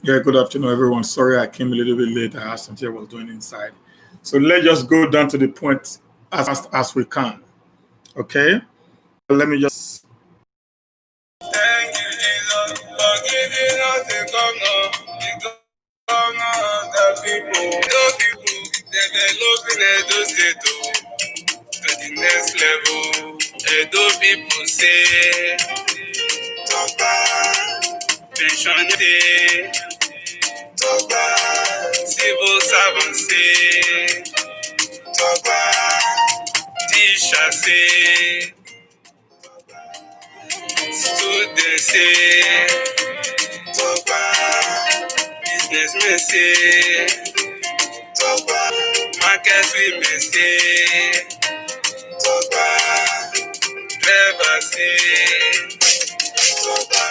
Yeah, good afternoon, everyone. Sorry I came a little bit late. I had something I was doing inside. So let's just go down to the point as fast as we can. Okay? Let me just. Thank you, Jesus, for giving us the governor of the people. Those people developing Edo State to the next level. Edo people say, Toba, pension day. Toba, civil servants say, Toba, teacher say, students say, Toba, businessmen say, Toba, market women say, Toba, driver say, Toba.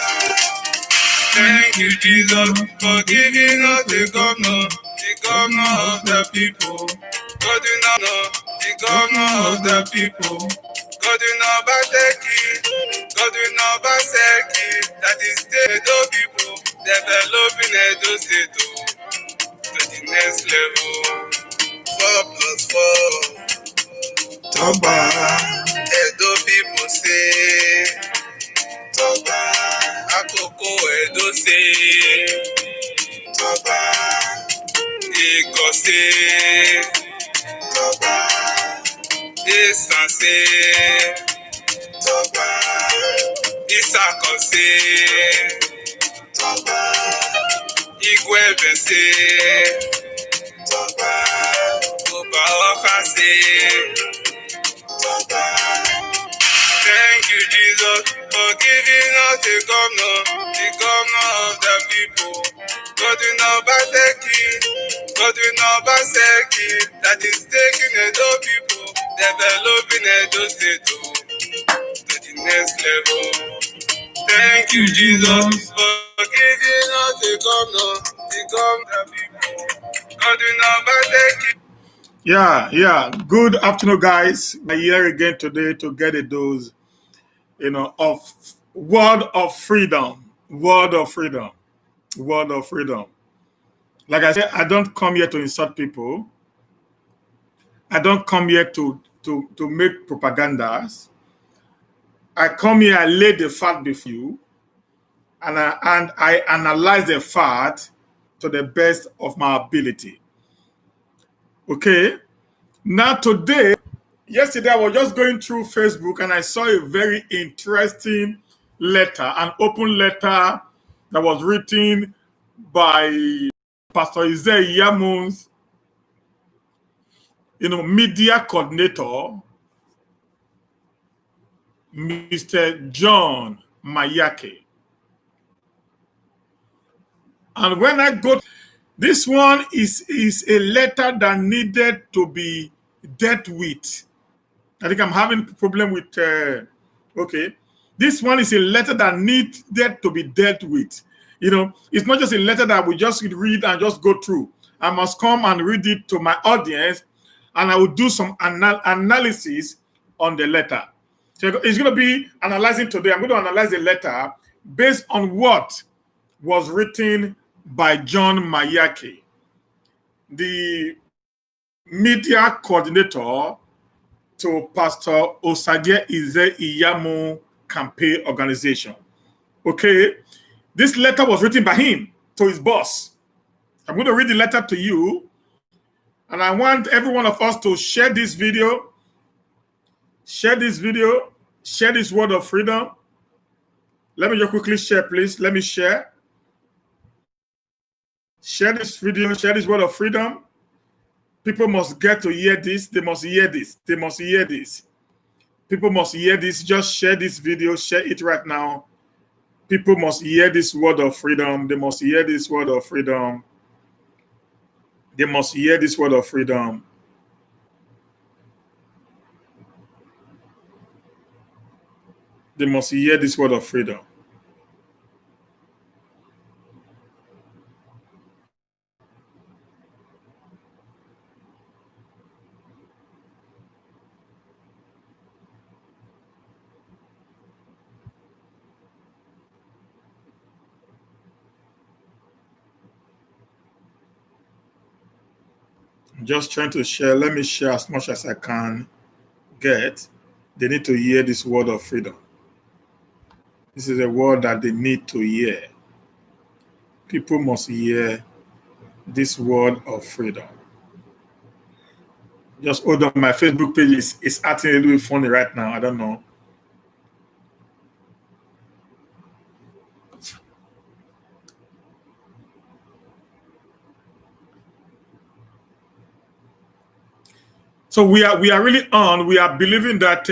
Thank you, Jesus, for giving us the governor of the people. God will not know, the governor of the people. God will not OBASEKI, God will not OBASEKI. That is the Edo people developing Edo State to the next level. 4+4. Toba. Edo people say, Toba. Akoko Edo say, Toba. Ego say, Toba. Esan Toba. Isako say, Toba. Igwebe say, Toba. Oba Ofa say, Toba. Thank you, Jesus, for giving us the governor of the people. God will not OBASEKI, God will not OBASEKI. That is taking Edo people, developing Edo State to the next level. Thank you, Jesus, for giving us the governor of the people. God will not OBASEKI. Yeah. Good afternoon, guys. We're here again today to get a dose, of word of freedom. Word of freedom. Word of freedom. Like I said, I don't come here to insult people. I don't come here to make propagandas. I come here, I lay the fact before you, and I analyze the fact to the best of my ability. Okay? Now yesterday I was just going through Facebook and I saw a very interesting letter, an open letter that was written by Pastor Ize IYAMU's, media coordinator, Mr. John Mayaki. And when I go, this one is a letter that needed to be dealt with. I think I'm having a problem with, okay. This one is a letter that needed to be dealt with. It's not just a letter that we just read and just go through. I must come and read it to my audience, and I will do some analysis on the letter. So it's going to be analyzing today. I'm going to analyze the letter based on what was written by John Mayaki, the media coordinator to Pastor Osagie Ize IYAMU campaign organization. Okay, this letter was written by him to his boss. I'm going to read the letter to you, and I want every one of us to share this video, share this word of freedom. Let me just quickly share, please. Let me share. Share this video, share this word of freedom. People must get to hear this. They must hear this. They must hear this. People must hear this. Just share this video. Share it right now. People must hear this word of freedom. They must hear this word of freedom. They must hear this word of freedom. They must hear this word of freedom. I'm just trying to share. Let me share as much as I can get. They need to hear this word of freedom. This is a word that they need to hear. People must hear this word of freedom. Just hold on. My Facebook page is acting a little bit funny right now. I don't know. So we are really on. We are believing that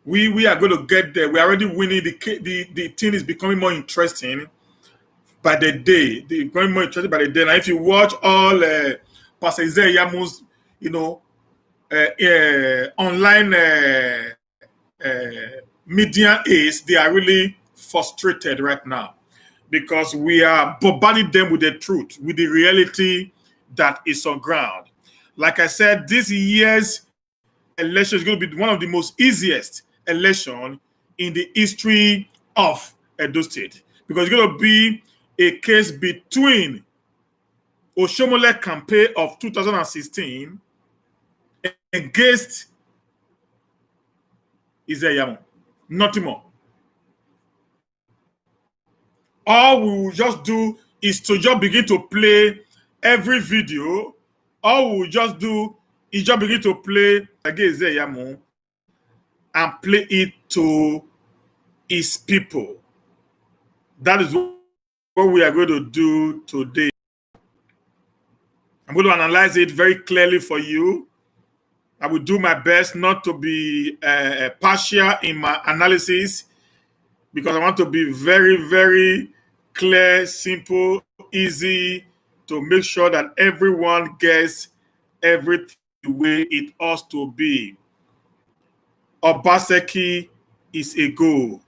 we are going to get there. We are already winning. The thing is becoming more interesting by the day. They're becoming more interesting by the day. Now, if you watch all Pastor IYAMU's, you know, online media is, they are really frustrated right now because we are bombarding them with the truth, with the reality that is on ground. Like I said, this year's election is going to be one of the most easiest election in the history of Edo State because it's going to be a case between Oshomole campaign of 2016 against IYAMU. Nothing more. All we will just do is to just begin to play every video. All we will just do is just begin to play against IYAMU and play it to his people. That is what we are going to do today. I'm going to analyze it very clearly for you. I will do my best not to be partial in my analysis because I want to be very, very clear, simple, easy to make sure that everyone gets everything the way it ought to be. OBASEKI is a goal.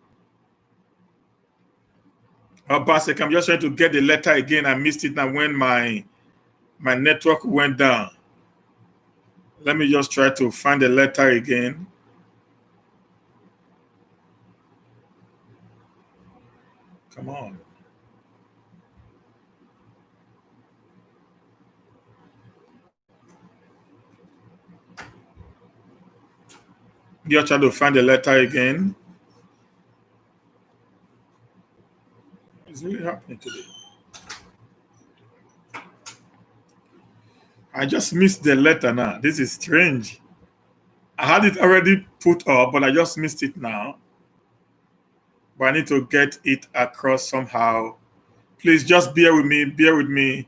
OBASEKI, I'm just trying to get the letter again. I missed it now when my network went down. Let me just try to find the letter again. Come on. Just try to find the letter again. What's really happening today? I just missed the letter now. This is strange. I had it already put up, but I just missed it now. But I need to get it across somehow. Please just bear with me, because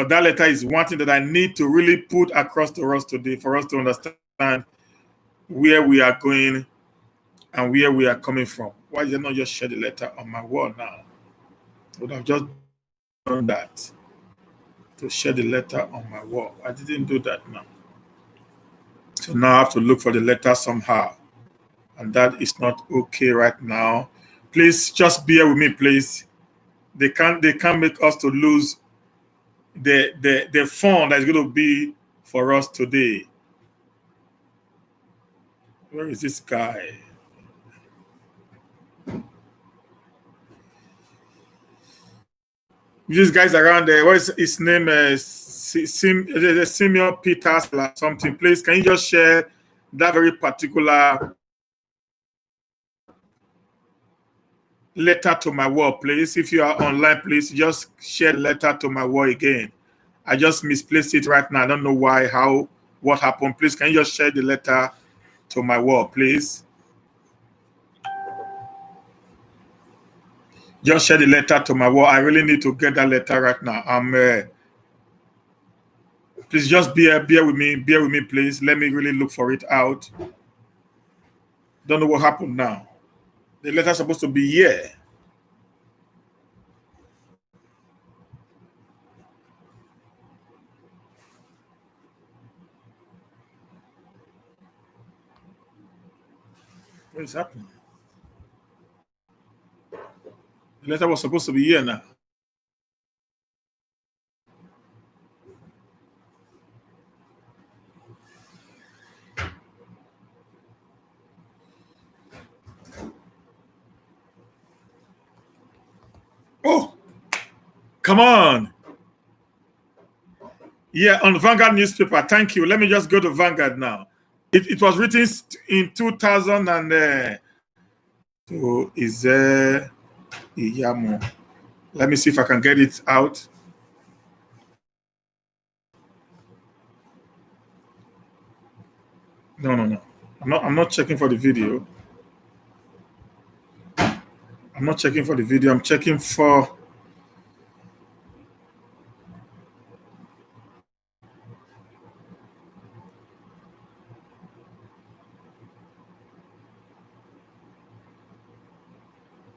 that letter is one thing that I need to really put across to us today for us to understand where we are going and where we are coming from. Why did I not just share the letter on my wall now? I would have just done that to share the letter on my wall. I didn't do that now. So now I have to look for the letter somehow. And that is not okay right now. Please just bear with me, please. They can't make us to lose the fun that's going to be for us today. Where is this guy? This guy's around there. What is his name? Simeon Peters or something. Please, can you just share that very particular letter to my wall, please? If you are online, please just share the letter to my wall again. I just misplaced it right now. I don't know why, how, what happened. Please, can you just share the letter to my wall, please? Just share the letter to my wall. I really need to get that letter right now. Please just bear with me, please. Let me really look for it out. Don't know what happened now. The letter's supposed to be here. What is happening? The letter was supposed to be here now. Oh, come on. Yeah, on Vanguard newspaper. Thank you. Let me just go to Vanguard now. It was written in 2000 and so is IYAMU. Let me see if I can get it out. No, no, no. I'm not checking for the video. I'm not checking for the video. I'm checking for.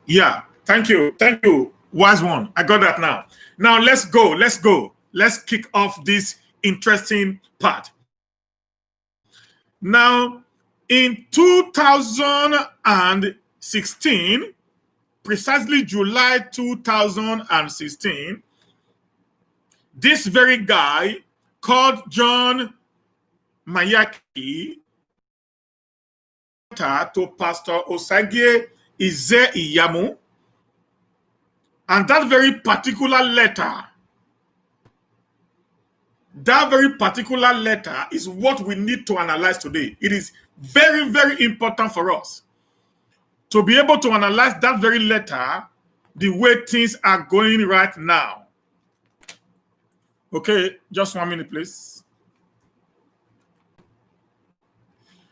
Yeah. Thank you. Thank you. Wise one. I got that now. Now let's go. Let's go. Let's kick off this interesting part. Now, in 2016, precisely July 2016, this very guy called John Mayaki to Pastor Osagie Ize IYAMU, and that very particular letter is what we need to analyze today. It is very, very important for us to be able to analyze that very letter the way things are going right now. Okay, just 1 minute, please.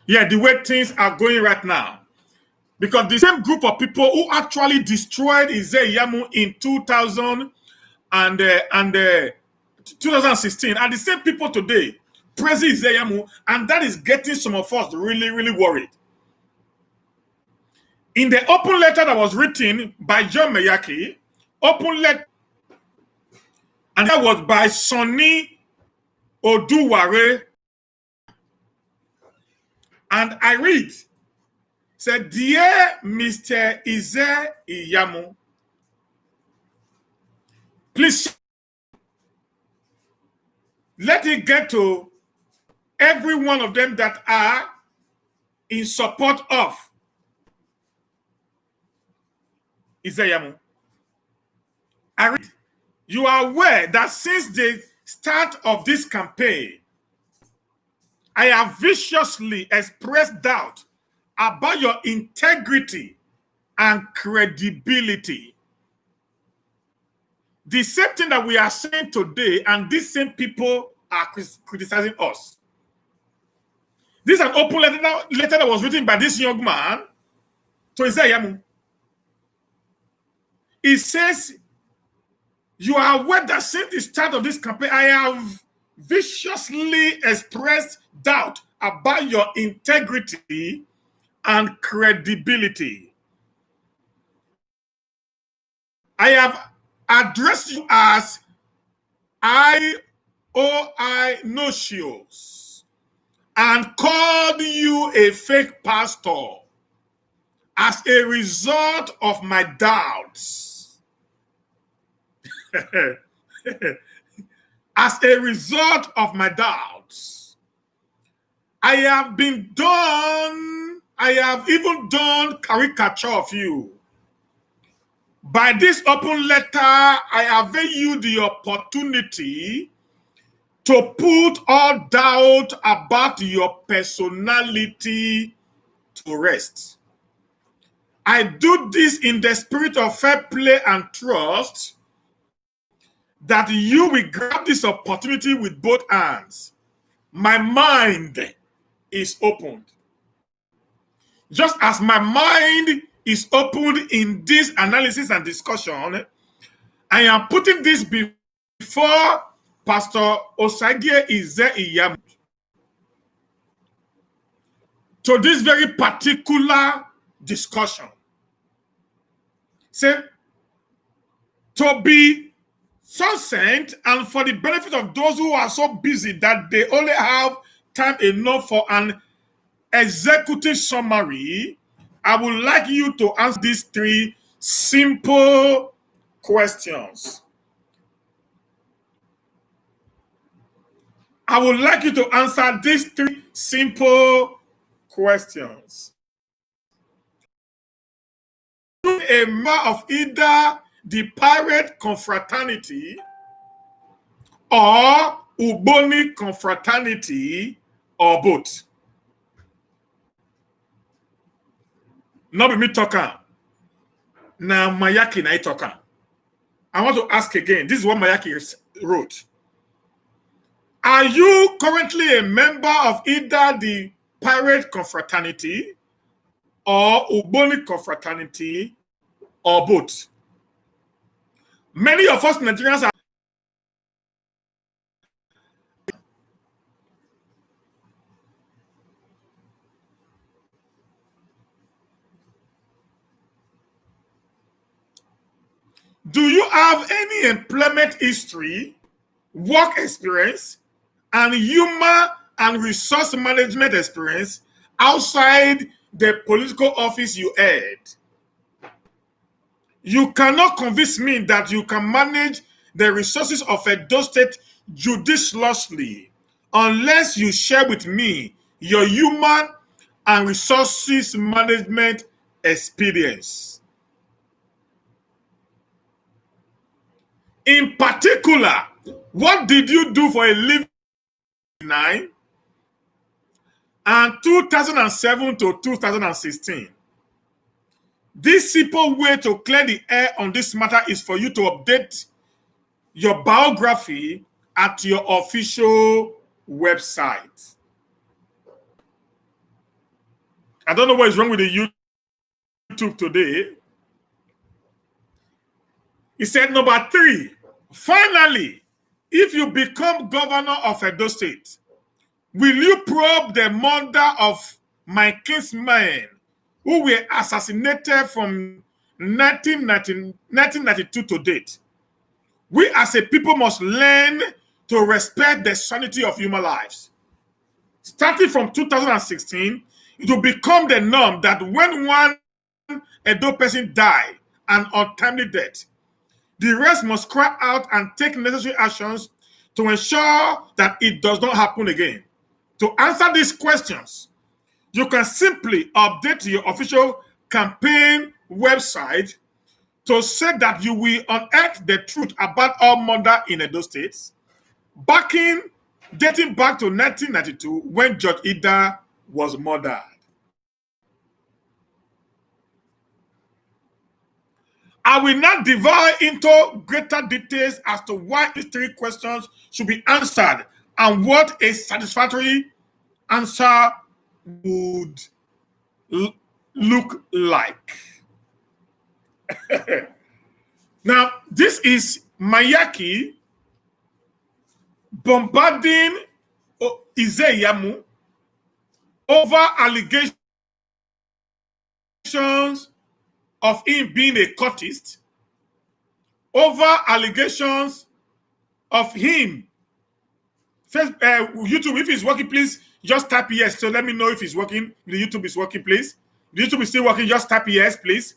Yeah, the way things are going right now. Because the same group of people who actually destroyed Ize IYAMU in 2016 are the same people today praising Ize IYAMU, and that is getting some of us really, really worried. In the open letter that was written by John Mayaki, open letter, and that was by Sonny Oduware, and I read, said, "Dear Mr. Ize IYAMU, please let it get to every one of them that are in support of Ize IYAMU. I read, you are aware that since the start of this campaign, I have viciously expressed doubt about your integrity and credibility. The same thing that we are saying today, and these same people are criticizing us. This is an open letter that was written by this young man to Ize IYAMU. It says, you are aware that since the start of this campaign, I have viciously expressed doubt about your integrity and credibility. I have addressed you as IOI and called you a fake pastor as a result of my doubts. As a result of my doubts, I have even done caricature of you. By this open letter, I avail you the opportunity to put all doubt about your personality to rest. I do this in the spirit of fair play and trust that you will grab this opportunity with both hands. My mind is opened. Just as my mind is opened in this analysis and discussion, I am putting this before Pastor Osagie Ize IYAMU to this very particular discussion. Say, to be succinct and for the benefit of those who are so busy that they only have time enough for an executive summary, I would like you to answer these three simple questions. I would like you to answer these three simple questions. A member of either the pirate confraternity or Uboni confraternity, or both? Not be me talking. Now Mayaki na talking. I want to ask again. This is what Mayaki wrote. Are you currently a member of either the pirate confraternity or Uboni confraternity or both? Many of us Nigerians are. Do you have any employment history, work experience, and human and resource management experience outside the political office you held? You cannot convince me that you can manage the resources of Edo State judiciously unless you share with me your human and resources management experience. In particular, what did you do for a living in 2009 and 2007 to 2016? This simple way to clear the air on this matter is for you to update your biography at your official website. I don't know what is wrong with the YouTube today. He said, number 3, finally, if you become governor of Edo State, will you probe the murder of my kinsmen who were assassinated from 1992 to date? We as a people must learn to respect the sanity of human lives. Starting from 2016, it will become the norm that when one Edo person dies an untimely death, the rest must cry out and take necessary actions to ensure that it does not happen again. To answer these questions, you can simply update your official campaign website to say that you will unearth the truth about all murder in Edo State, dating back to 1992 when Judge Ida was murdered. I will not delve into greater details as to why these 3 questions should be answered and what a satisfactory answer would look like. Now, this is Mayaki bombarding IYAMU over allegations of him being a cultist, over allegations of him. First, YouTube, if it's working, please just type yes. So let me know if it's working. The YouTube is working, please. The YouTube is still working. Just type yes, please.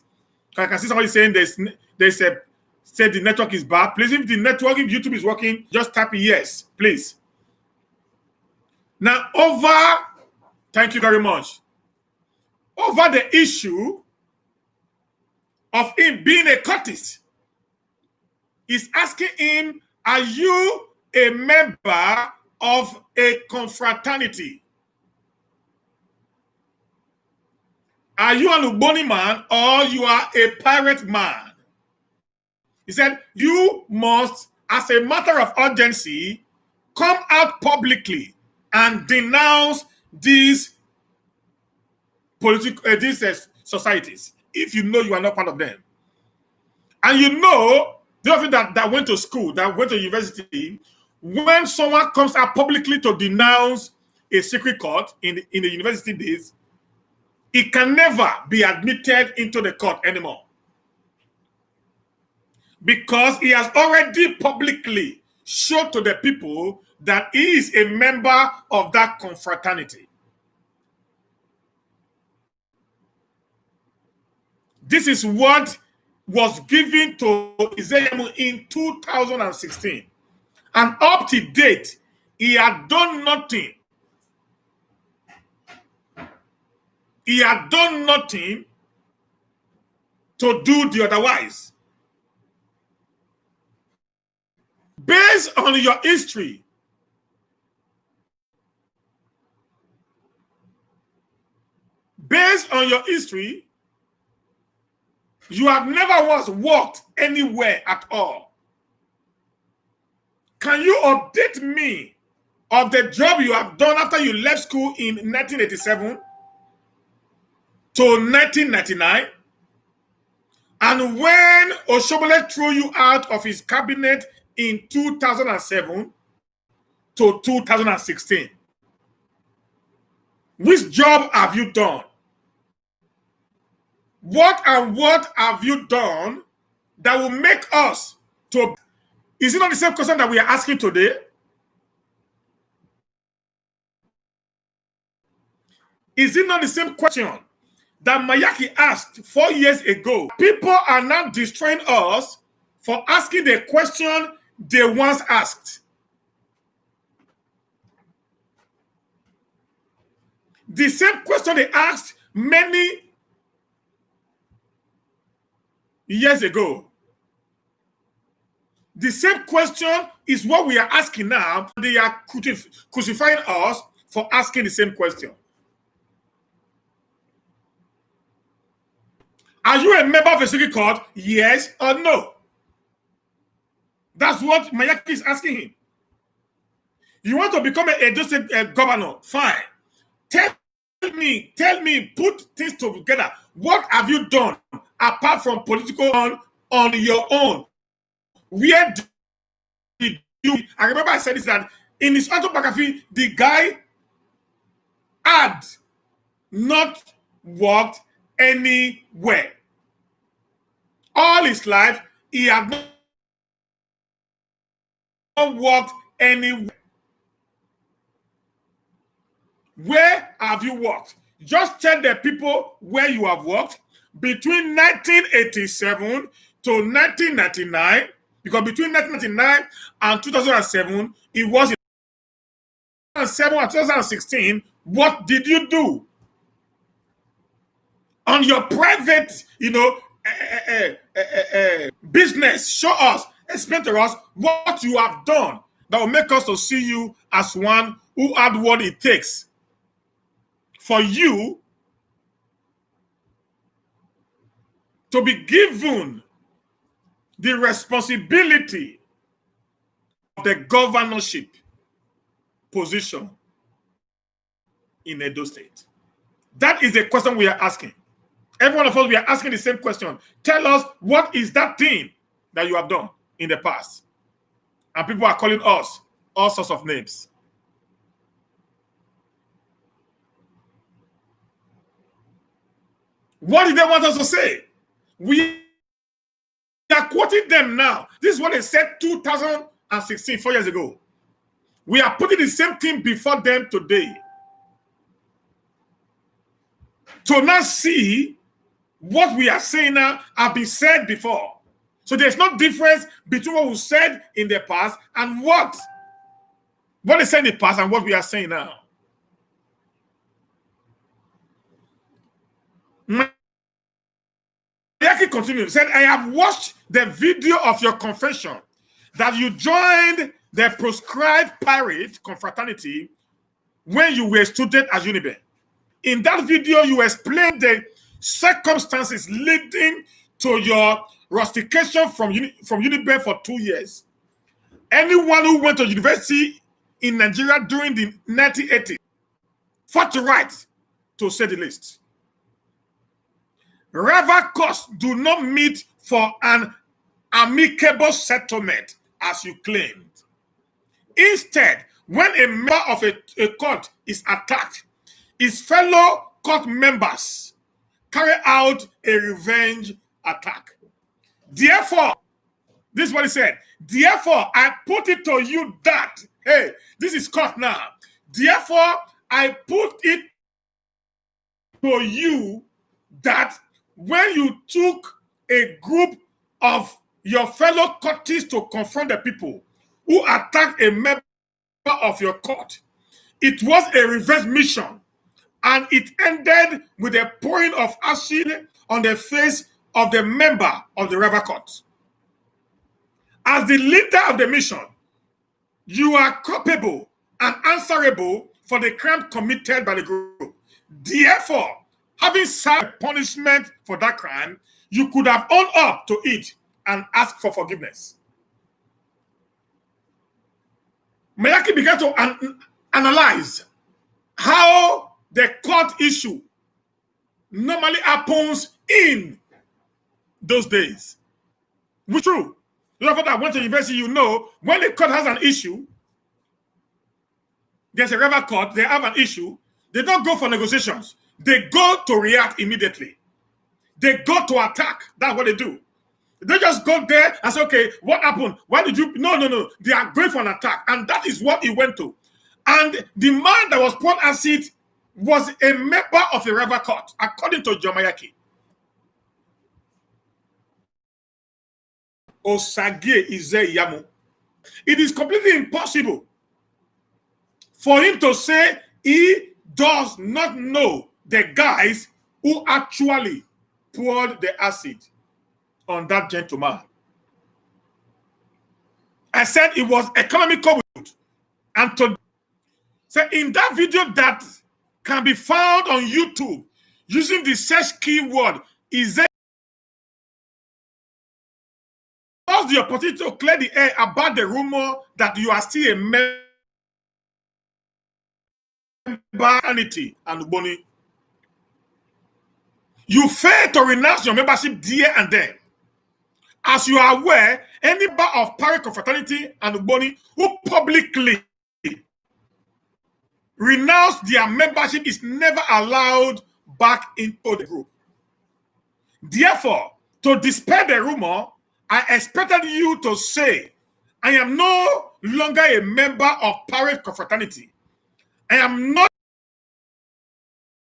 I can see somebody saying there's said the network is bad. Please, if the network, if YouTube is working, just type yes, please. Now, thank you very much. Over the issue of him being a cultist, is asking him, are you a member of a confraternity? Are you an Uboni man or you are a pirate man? He said, you must, as a matter of urgency, come out publicly and denounce these societies if you know you are not part of them. And you know, those of you that went to school, that went to university, when someone comes out publicly to denounce a secret court in the university days, it can never be admitted into the court anymore. Because he has already publicly showed to the people that he is a member of that confraternity. This is what was given to IYAMU in 2016. And up to date, he had done nothing. He had done nothing to do the otherwise. Based on your history, Based on your history, you have never once worked anywhere at all. Can you update me of the job you have done after you left school in 1987 to 1999? And when Oshobole threw you out of his cabinet in 2007 to 2016? Which job have you done? What have you done that will make us to... Is it not the same question that we are asking today? Is it not the same question that Mayaki asked 4 years ago? People are now destroying us for asking the question they once asked. The same question they asked many years ago. The same question is what we are asking now. They are crucifying us for asking the same question. Are you a member of a secret court? Yes or no? That's what Mayaki is asking him. You want to become a district governor? Fine. Tell me, put things together. What have you done apart from political on your own? Where did you... I remember I said this, that in his autobiography, the guy had not worked anywhere. All his life, he had not worked anywhere. Where have you worked? Just tell the people where you have worked between 1987 to 1999, because between 1999 and 2007, it was in 2007 and 2016. What did you do? On your private, business, show us, explain to us what you have done that will make us to see you as one who had what it takes for you to be given the responsibility of the governorship position in Edo State. That is the question we are asking. Every one of us, we are asking the same question. Tell us, what is that thing that you have done in the past? And people are calling us all sorts of names. What did they want us to say? We are quoting them now. This is what they said 2016, 4 years ago. We are putting the same thing before them today. To now see what we are saying now have been said before. So there's no difference between what we said in the past and what they said in the past and what we are saying now. Mayaki continued, said, I have watched the video of your confession that you joined the proscribed pirate confraternity when you were a student at Uniben. In that video, you explained the circumstances leading to your rustication from Uniben for 2 years. Anyone who went to university in Nigeria during the 1980s fought the right, to say the least. Rival courts do not meet for an amicable settlement, as you claimed. Instead, when a member of a court is attacked, his fellow court members carry out a revenge attack. Therefore, this is what he said. Therefore, I put it to you that, hey, this is court now. Therefore, I put it to you that when you took a group of your fellow courtists to confront the people who attacked a member of your court, it was a revenge mission, and it ended with a pouring of acid on the face of the member of the rival court. As the leader of the mission, you are culpable and answerable for the crime committed by the group. Therefore, Having served punishment for that crime, you could have owned up to it and asked for forgiveness. Mayaki began to analyze how the court issue normally happens in those days. Which is true. Those that went to university, you know, when the court has an issue, there's a rival court, they have an issue, they don't go for negotiations. They go to react immediately. They go to attack. That's what they do. They just go there and say, okay, what happened? Why did you? No. They are going for an attack. And that is what he went to. And the man that was poured acid was a member of a rival court, according to John Mayaki. Osagie Ize IYAMU. It is completely impossible for him to say he does not know the guys who actually poured the acid on that gentleman. I said it was economical. And to say in that video that can be found on YouTube using the search keyword, is there the opportunity to clear the air about the rumor that you are still a member and Boni. You fail to renounce your membership there and then. As you are aware, any member of Pari Confraternity and Uboni who publicly renounce their membership is never allowed back into the group. Therefore, to dispel the rumor, I expected you to say, I am no longer a member of Pari Confraternity. I am not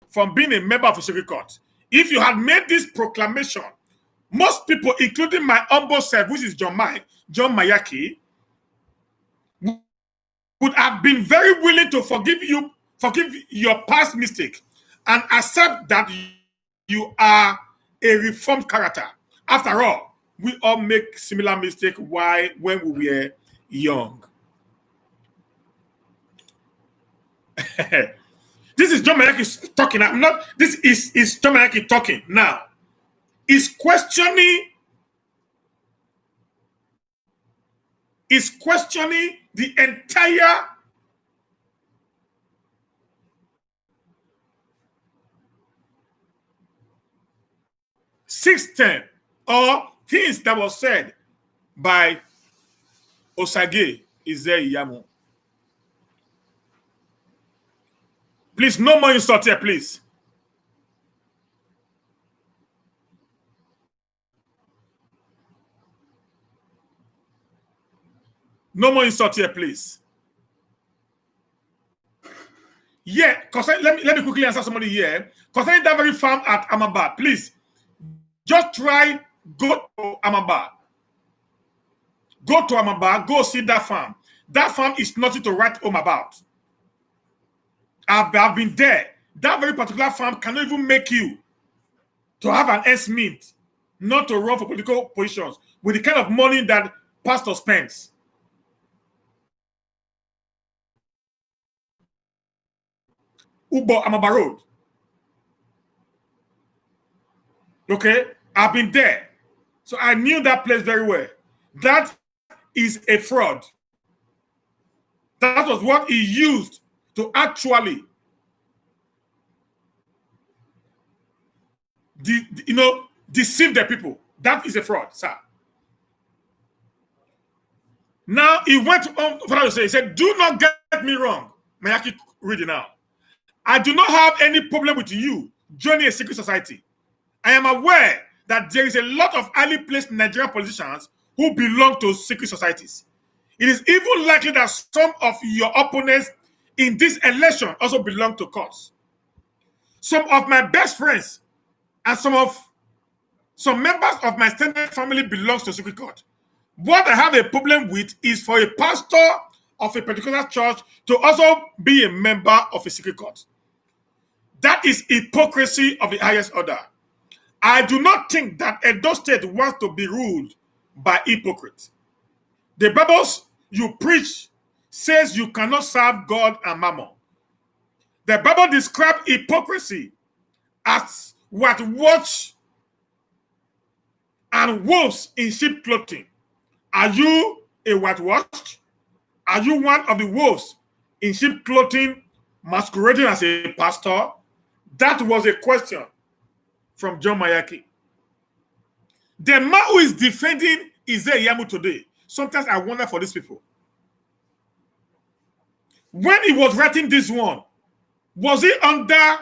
from being a member of a secret court. If you had made this proclamation, most people, including my humble self, which is John Mayaki, would have been very willing to forgive your past mistake and accept that you are a reformed character. After all, we all make similar mistakes when we were young. This is John Mayaki talking. This is John Mayaki talking now. Is questioning the entire system or things that was said by Osagie Ize IYAMU. Please, no more insult here, please. No more insult here, please. Yeah, let me quickly answer somebody here. Concerning that very farm at Amaba, please, just try, go to Amaba. Go to Amaba, go see that farm. That farm is nothing to write home about. I've been there. That very particular farm cannot even make you to have an S-mint, not to run for political positions with the kind of money that pastor spends. Ubo Amaba Road. Okay, I've been there. So I knew that place very well. That is a fraud. That was what he used to actually deceive the people. That is a fraud, sir. Now he went on further to say, he said, do not get me wrong. Mayaki reading now. I do not have any problem with you joining a secret society. I am aware that there is a lot of highly placed Nigerian politicians who belong to secret societies. It is even likely that some of your opponents in this election also belong to cults. Some of my best friends and some members of my extended family belongs to secret cult. What I have a problem with is for a pastor of a particular church to also be a member of a secret cult. That is hypocrisy of the highest order. I do not think that Edo State wants to be ruled by hypocrites. The Bible you preach says you cannot serve God and mammon. The Bible describes hypocrisy as what watch and wolves in sheep clothing. Are you a whitewashed? Are you one of the wolves in sheep clothing masquerading as a pastor? That was a question from John Mayaki. The man who is defending IYAMU today, sometimes I wonder for these people. When he was writing this one, was he under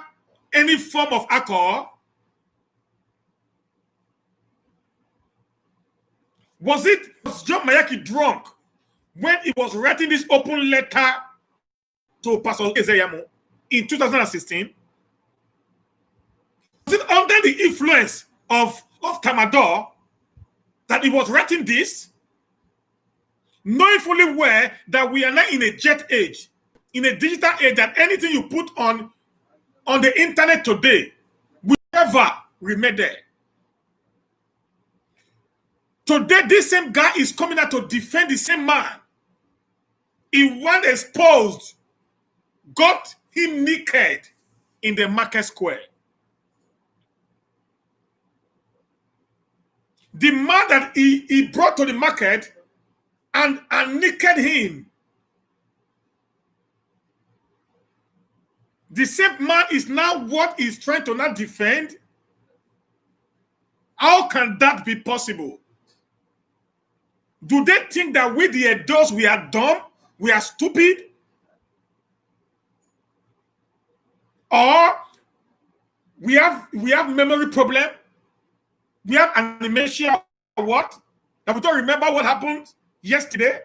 any form of alcohol? Was John Mayaki drunk when he was writing this open letter to Pastor IYAMU in 2016? Was it under the influence of Tamador that he was writing this? Knowing fully well that we are now in a jet age, in a digital age, that anything you put on the internet today will never remain there. Today, this same guy is coming out to defend the same man. He once exposed, got him naked in the market square. The man that he brought to the market and naked him. The same man is now what he's trying to not defend. How can that be possible? Do they think that we the adults, we are dumb? We are stupid? Or we have memory problem? We have amnesia or what? That we don't remember what happened yesterday?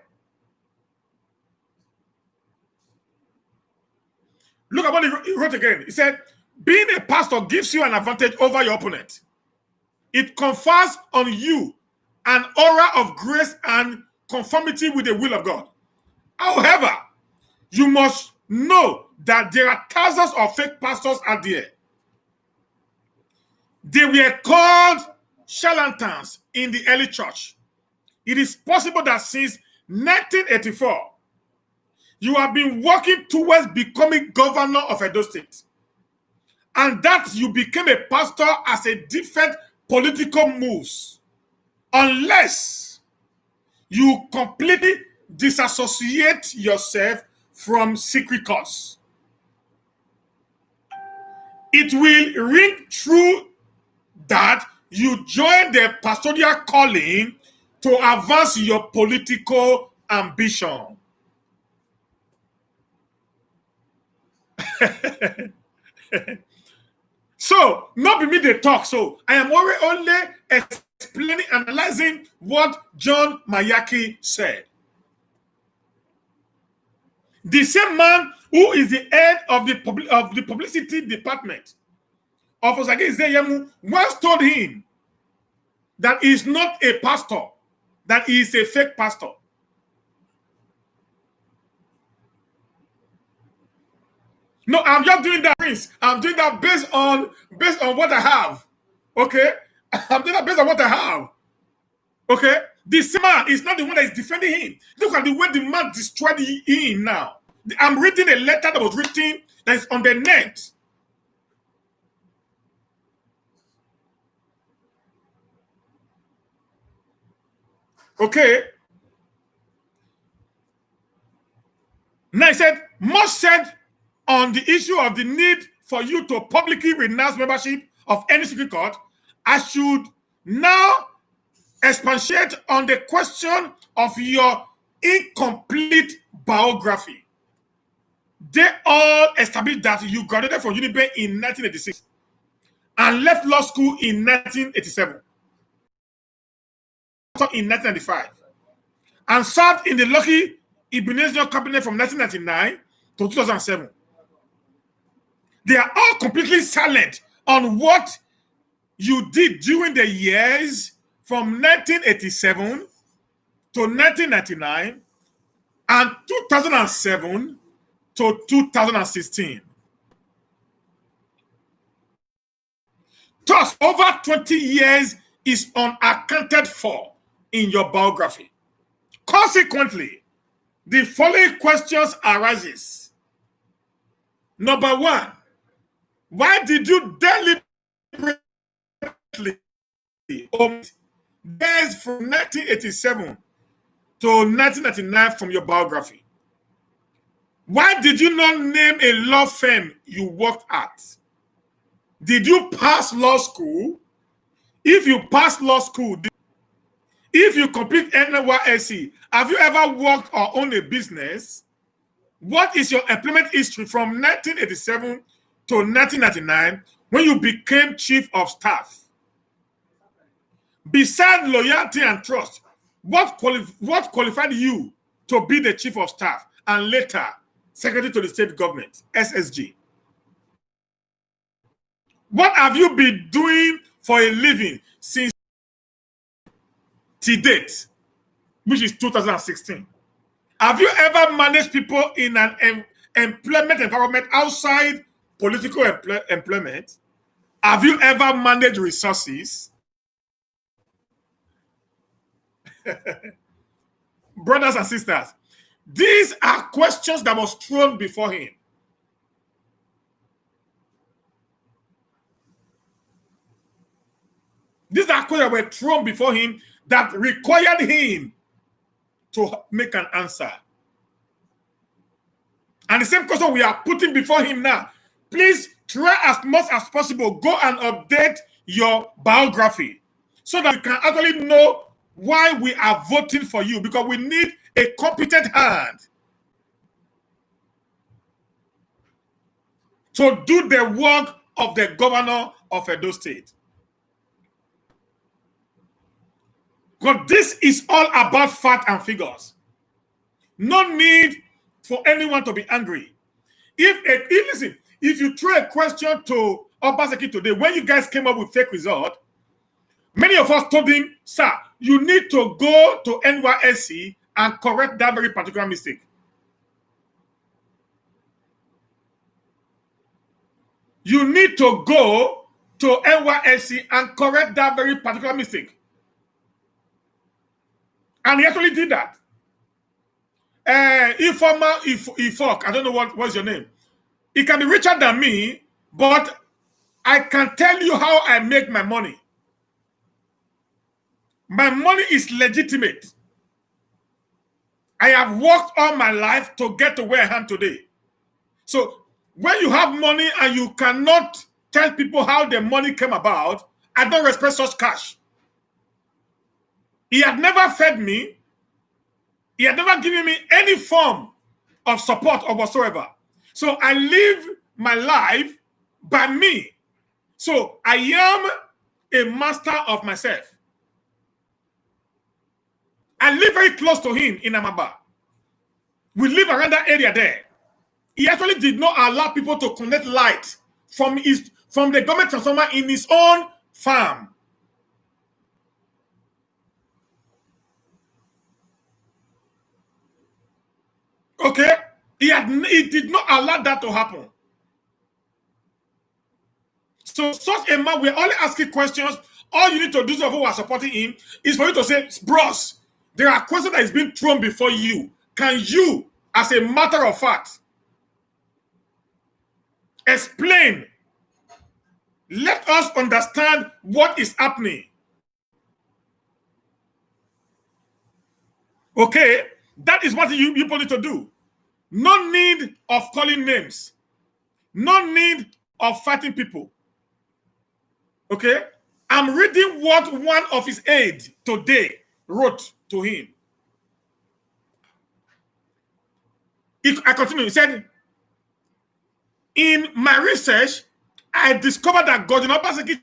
Look at what he wrote again. He said, being a pastor gives you an advantage over your opponent. It confers on you an aura of grace and conformity with the will of God. However, you must know that there are thousands of fake pastors out there. They were called charlatans in the early church. It is possible that since 1984, you have been working towards becoming governor of Edo State, and that you became a pastor as a different political moves, unless you completely disassociate yourself from secret cause. It will ring true that you join the pastoral calling to advance your political ambition. So, not be me they talk. So, I am only explaining, analyzing what John Mayaki said. The same man who is the head of the publicity department of Osagie Ize once told him that he is not a pastor, that he is a fake pastor. No, I'm just doing that, Prince. I'm doing that based on what I have. Okay? I'm doing that based on what I have. Okay? This man is not the one that is defending him. Look at the way the man destroyed him now. I'm reading a letter that was written that is on the net. Okay? Now he said, much said on the issue of the need for you to publicly renounce membership of any secret court, I should now expatiate on the question of your incomplete biography. They all established that you graduated from Unibank in 1986 and left law school in 1987, in 1995, and served in the Lucky Ebenezer cabinet from 1999 to 2007. They are all completely silent on what you did during the years from 1987 to 1999 and 2007 to 2016. Thus, over 20 years is unaccounted for in your biography. Consequently, the following questions arises. Number one, why did you deliberately There's from 1987 to 1999 from your biography. Why did you not name a law firm you worked at? Did you pass law school? If you pass law school, if you complete NYSC, have you ever worked or owned a business? What is your employment history from 1987 to 1999 when you became chief of staff? Besides loyalty and trust, what qualified you to be the chief of staff and later secretary to the state government, SSG? What have you been doing for a living since to date, which is 2016? Have you ever managed people in an employment environment outside political employment? Have you ever managed resources? Brothers and sisters, these are questions that was thrown before him. These are questions that were thrown before him that required him to make an answer. And the same question we are putting before him now. Please try as much as possible, go and update your biography so that you can actually know why we are voting for you, because we need a competent hand to do the work of the governor of Edo State. Because this is all about fact and figures. No need for anyone to be angry. Listen, if you throw a question to OBASEKI today, when you guys came up with fake result, many of us told him, sir, you need to go to NYSC and correct that very particular mistake. You need to go to NYSC and correct that very particular mistake. And he actually did that. Ifok, I don't know what's your name. It can be richer than me, but I can tell you how I make my money. My money is legitimate. I have worked all my life to get to where I am today. So when you have money and you cannot tell people how the money came about, I don't respect such cash. He had never fed me. He had never given me any form of support or whatsoever. So I live my life by me. So I am a master of myself. I live very close to him in Amaba. We live around that area there. He actually did not allow people to connect light from the government transformer in his own farm. Okay? He did not allow that to happen. So such a man, we're only asking questions. All you need to do for who are supporting him is for you to say, bros, there are questions that is being thrown before you. Can you, as a matter of fact, explain? Let us understand what is happening. Okay? That is what you people need to do. No need of calling names. No need of fighting people. Okay? I'm reading what one of his aides today wrote to him. I continue. He said, in my research, I discovered that Gordon OBASEKI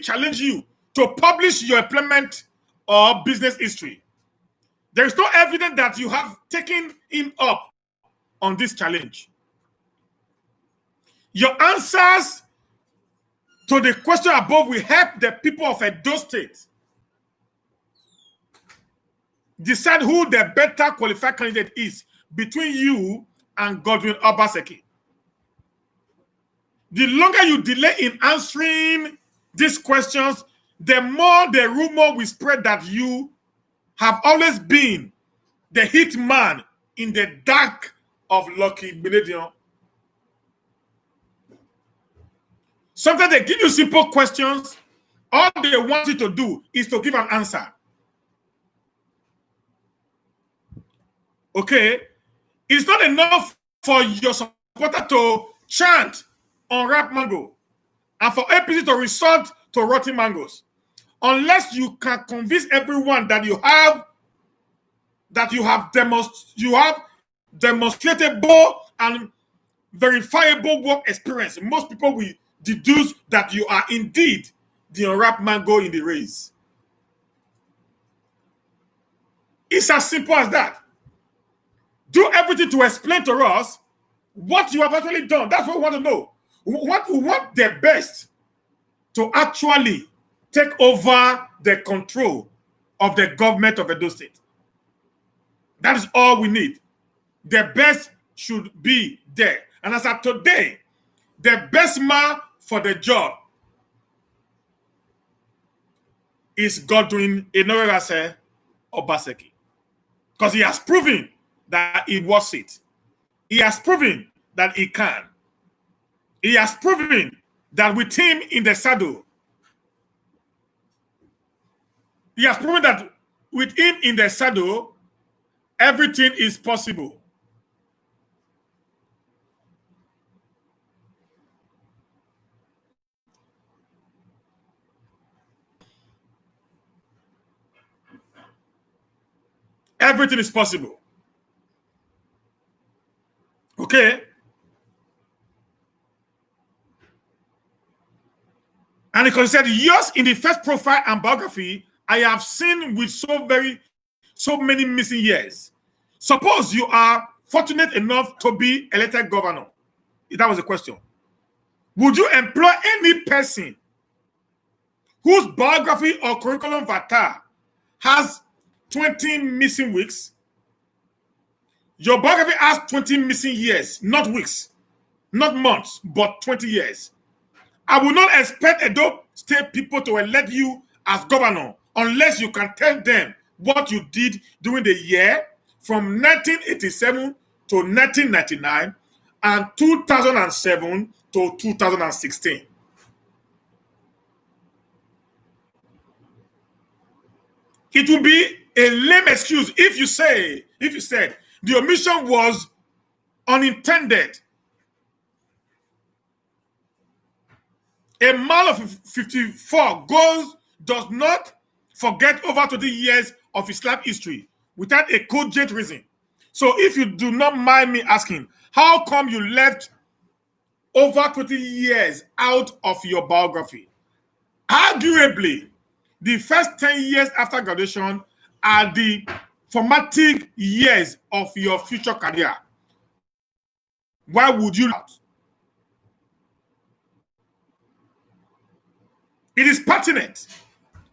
challenged you to publish your employment or business history. There is no evidence that you have taken him up on this challenge. Your answers to the question above will help the people of Edo State decide who the better qualified candidate is between you and Godwin OBASEKI. The longer you delay in answering these questions, the more the rumor will spread that you have always been the hit man in the dark of Lucky Millennium. Sometimes they give you simple questions. All they want you to do is to give an answer. Okay? It's not enough for your supporter to chant on ripe mango and for APC to resort to rotten mangoes. Unless you can convince everyone that you have demonstrable and verifiable work experience, most people will deduce that you are indeed the unwrapped mango in the race. It's as simple as that. Do everything to explain to us what you have actually done. That's what we want to know. We want the best to actually take over the control of the government of Edo State. That is all we need. The best should be there. And as of today, the best man for the job is Godwin Enowerase Obaseki. Because he has proven that he was it. He has proven that he can. He has proven that with him in the saddle, he has proven that with him in the saddle, everything is possible. Everything is possible. Okay? And because he said, yours in the first profile and biography, I have seen with so many missing years. Suppose you are fortunate enough to be elected governor. That was the question. Would you employ any person whose biography or curriculum vitae has 20 missing weeks? Your biography has 20 missing years, not weeks, not months, but 20 years. I will not expect Edo State people to elect you as governor unless you can tell them what you did during the year from 1987 to 1999 and 2007 to 2016. It will be a lame excuse if you said the omission was unintended. A man of 54 does not forget over 20 years of his life history without a cogent reason. So if you do not mind me asking, how come you left over 20 years out of your biography? Arguably, the first 10 years after graduation are the formative years of your future career. Why would you? It is pertinent,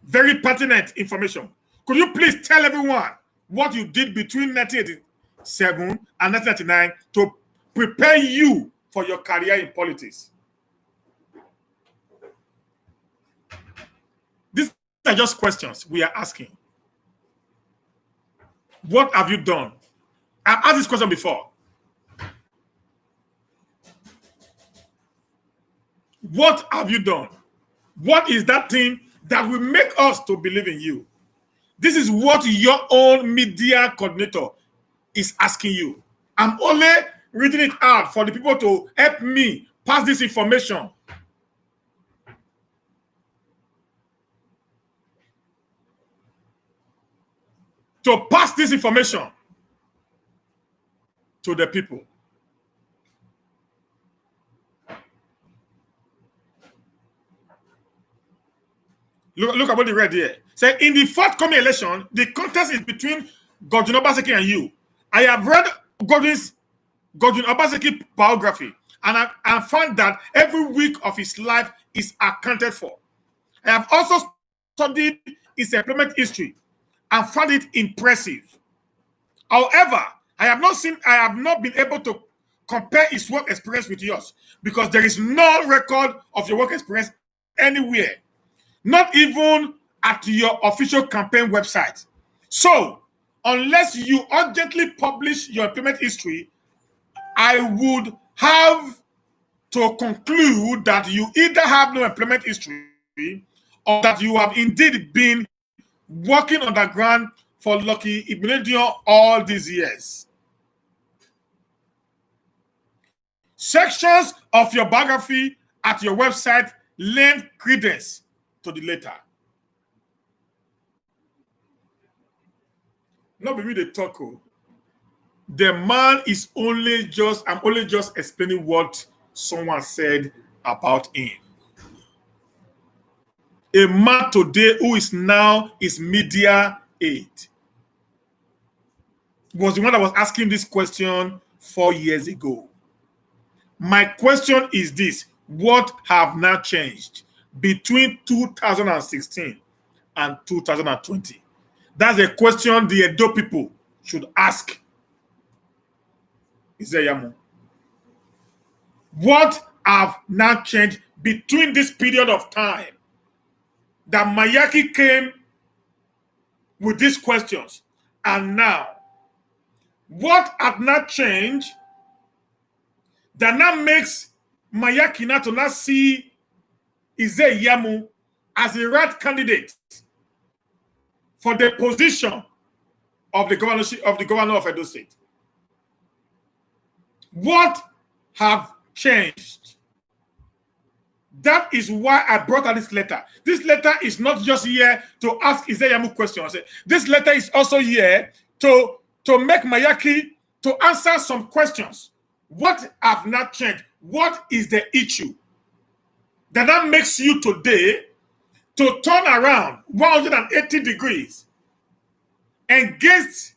very pertinent information. Could you please tell everyone what you did between 1987 and 1999 to prepare you for your career in politics? These are just questions we are asking. What have you done? I've asked this question before. What have you done? What is that thing that will make us to believe in you? This is what your own media coordinator is asking you. I'm only reading it out for the people to help me pass this information. To pass this information to the people. Look at what they read here. Say, in the forthcoming election, the contest is between Godwin Obaseki and you. I have read Godwin Obaseki biography, and I found that every week of his life is accounted for. I have also studied his employment history and found it impressive. However, I have not been able to compare his work experience with yours because there is no record of your work experience anywhere. Not even at your official campaign website. So, unless you urgently publish your employment history, I would have to conclude that you either have no employment history or that you have indeed been working underground for Lucky Igbinedion all these years. Sections of your biography at your website lend credence to the latter. Not be me the talk. The man is only just, I'm only just explaining what someone said about him. A man today who is now his media aide was the one that was asking this question 4 years ago. My question is this: what have now changed between 2016 and 2020? That's a question the Edo people should ask IYAMU. What have now changed between this period of time that Mayaki came with these questions and now? What have not changed that now makes Mayaki now to not see IYAMU as a right candidate for the position of the governor of Edo State? What have changed? That is why I brought out this letter. This letter is not just here to ask IYAMU questions. This letter is also here to make Mayaki to answer some questions. What have not changed? What is the issue that makes you today to turn around 180 degrees against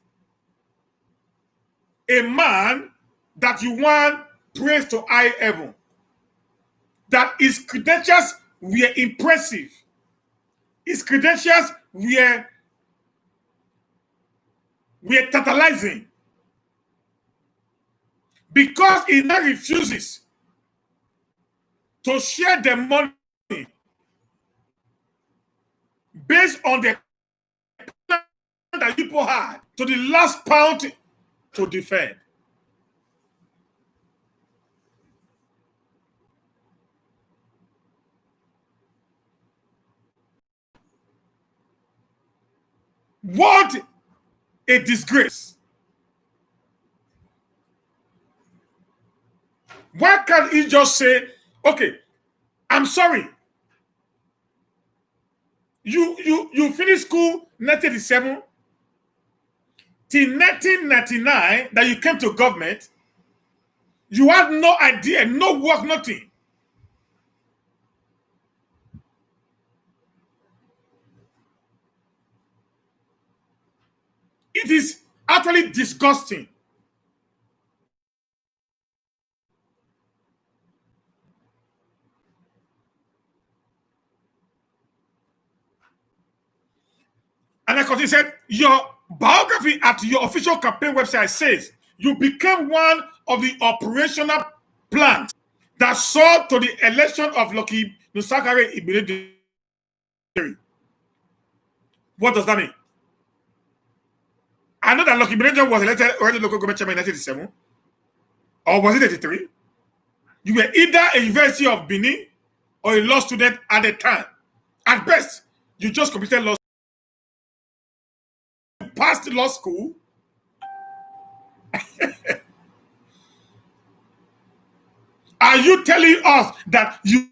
a man that you want praise to high heaven, that his credentials were impressive, his credentials were tantalizing, because he now refuses to share the money based on the plan that people had to the last pound to defend. What a disgrace. Why can't he just say, okay, I'm sorry. You finished school 1987 till 1999 that you came to government. You had no idea, no work, nothing. It is actually disgusting. And like he said, your biography at your official campaign website says you became one of the operational plans that saw to the election of Lucky Igbinedion. What does that mean? I know that Lucky Igbinedion was elected already local government chairman in 1987, or was it 83? You were either a University of Benin or a law student at the time. At best, you just completed law school. You passed law school. Are you telling us that you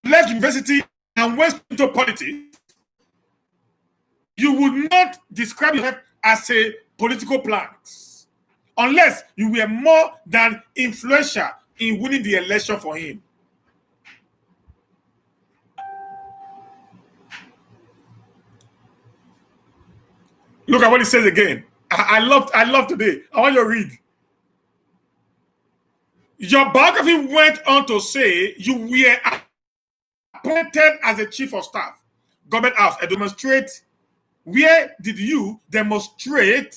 left university and went into politics? You would not describe yourself as a political plant unless you were more than influential in winning the election for him. Look at what he says again. I love today. I want you to read. Your biography went on to say you were appointed as a chief of staff, government house, and demonstrate. Where did you demonstrate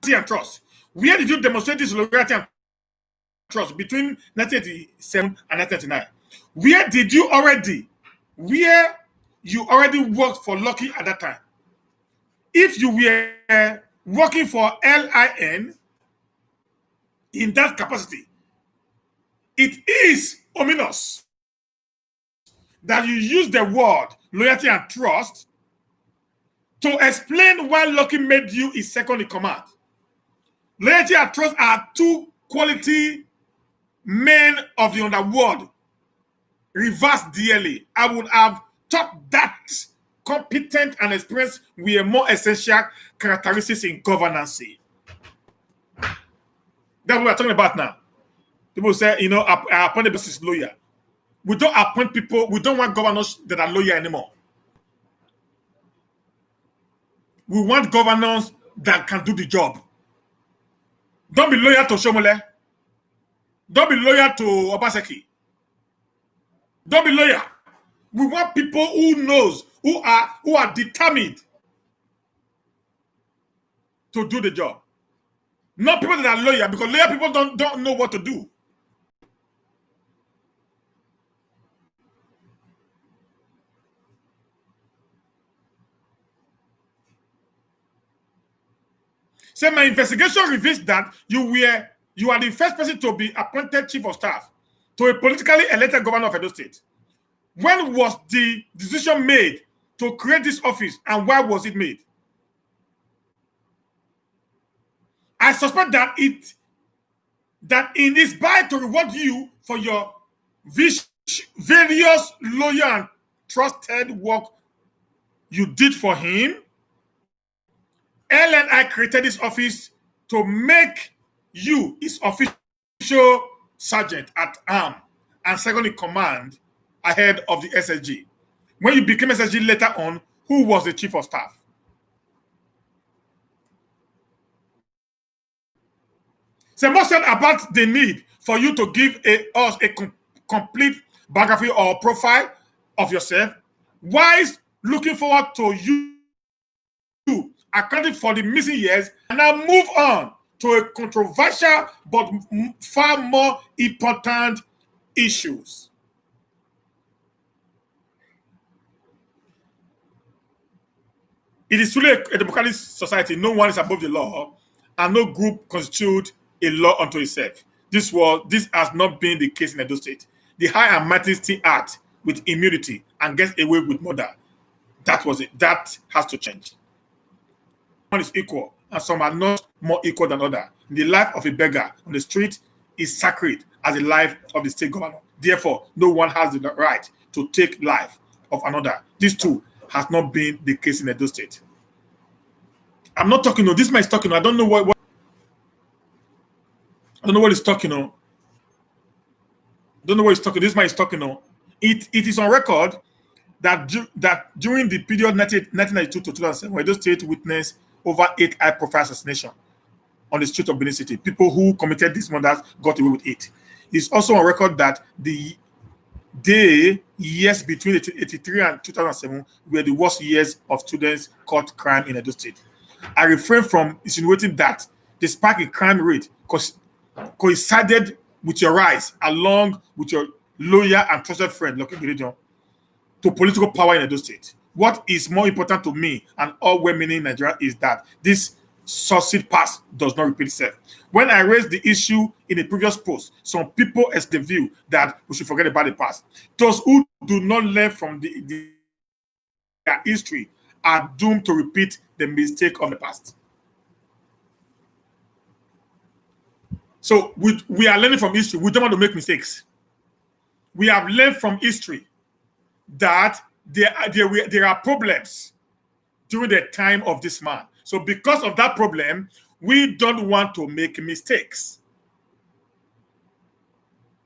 and trust? Where did you demonstrate this loyalty and trust between 1987 and 1999? Where you already worked for Lucky at that time? If you were working for LIN in that capacity, it is ominous that you use the word loyalty and trust to explain why Lucky made you his second in command. Loyalty and trust are two quality men of the underworld. Reverse DLA. I would have thought that competent and experienced were more essential characteristics in governance. That's what we're talking about now. People say, you know, I appoint the best lawyer. We don't appoint people, we don't want governors that are loyal anymore. We want governors that can do the job. Don't be loyal to Shomole. Don't be loyal to Obaseki. Don't be loyal. We want people who knows, who are determined to do the job. Not people that are loyal, because loyal people don't know what to do. So my investigation reveals that you are the first person to be appointed chief of staff to a politically elected governor of Edo State. When was the decision made to create this office, and why was it made? I suspect that in its bid to reward you for your various loyal and trusted work you did for him, LNI created this office to make you his official sergeant at arm and second in command ahead of the SSG. When you became SSG later on, who was the chief of staff? So most said about the need for you to give us a complete biography or profile of yourself, whilst looking forward to you accounting for the missing years, and now move on to a controversial but far more important issues. It is truly a democratic society. No one is above the law, and no group constitutes a law unto itself. This has not been the case in Edo State. The high and mighty still act with immunity and gets away with murder. That was it. That has to change. One is equal, and some are not more equal than others. The life of a beggar on the street is sacred as the life of the state governor. Therefore, no one has the right to take life of another. This too has not been the case in Edo State. I'm not talking. This man is talking. I don't know what I don't know what he's talking on. I don't know what he's talking. This man is talking on. It is on record that during the period 1992 to 2007, Edo State witnessed over 8 high-profile assassinations on the street of Benin City. People who committed these murders got away with it. It's also on record that the years between 1983 and 2007 were the worst years of students caught crime in Edo State. I refrain from insinuating that the spike in crime rate coincided with your rise, along with your loyal and trusted friend, Lucky Religion, to political power in Edo State. What is more important to me and all women in Nigeria is that this succeed past does not repeat itself. When I raised the issue in a previous post, some people expressed the view that we should forget about the past. Those who do not learn from their history are doomed to repeat the mistake of the past. So we are learning from history. We don't want to make mistakes. We have learned from history that there are problems during the time of this man. So because of that problem, we don't want to make mistakes.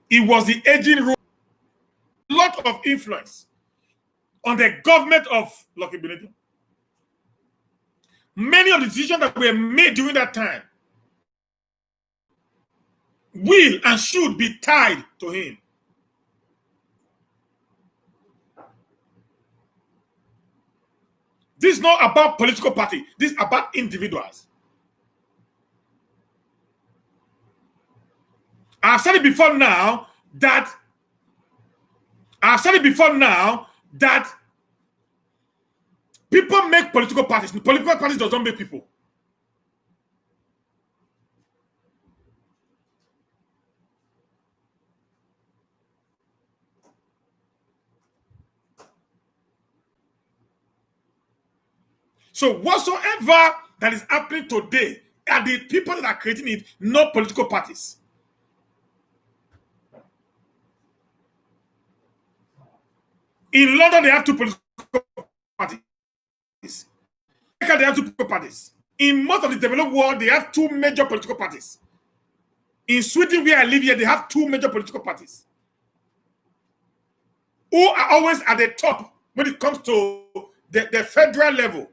It was the aging rule, a lot of influence on the government of Lucky Benedict. Many of the decisions that were made during that time will and should be tied to him. This is not about political party. This is about individuals. I've said it before now that people make political parties. Political parties don't make people. So whatsoever that is happening today are the people that are creating it, not political parties. In London, they have two political parties. In America, they have two political parties. In most of the developed world, they have two major political parties. In Sweden, where I live here, they have two major political parties who are always at the top when it comes to the federal level.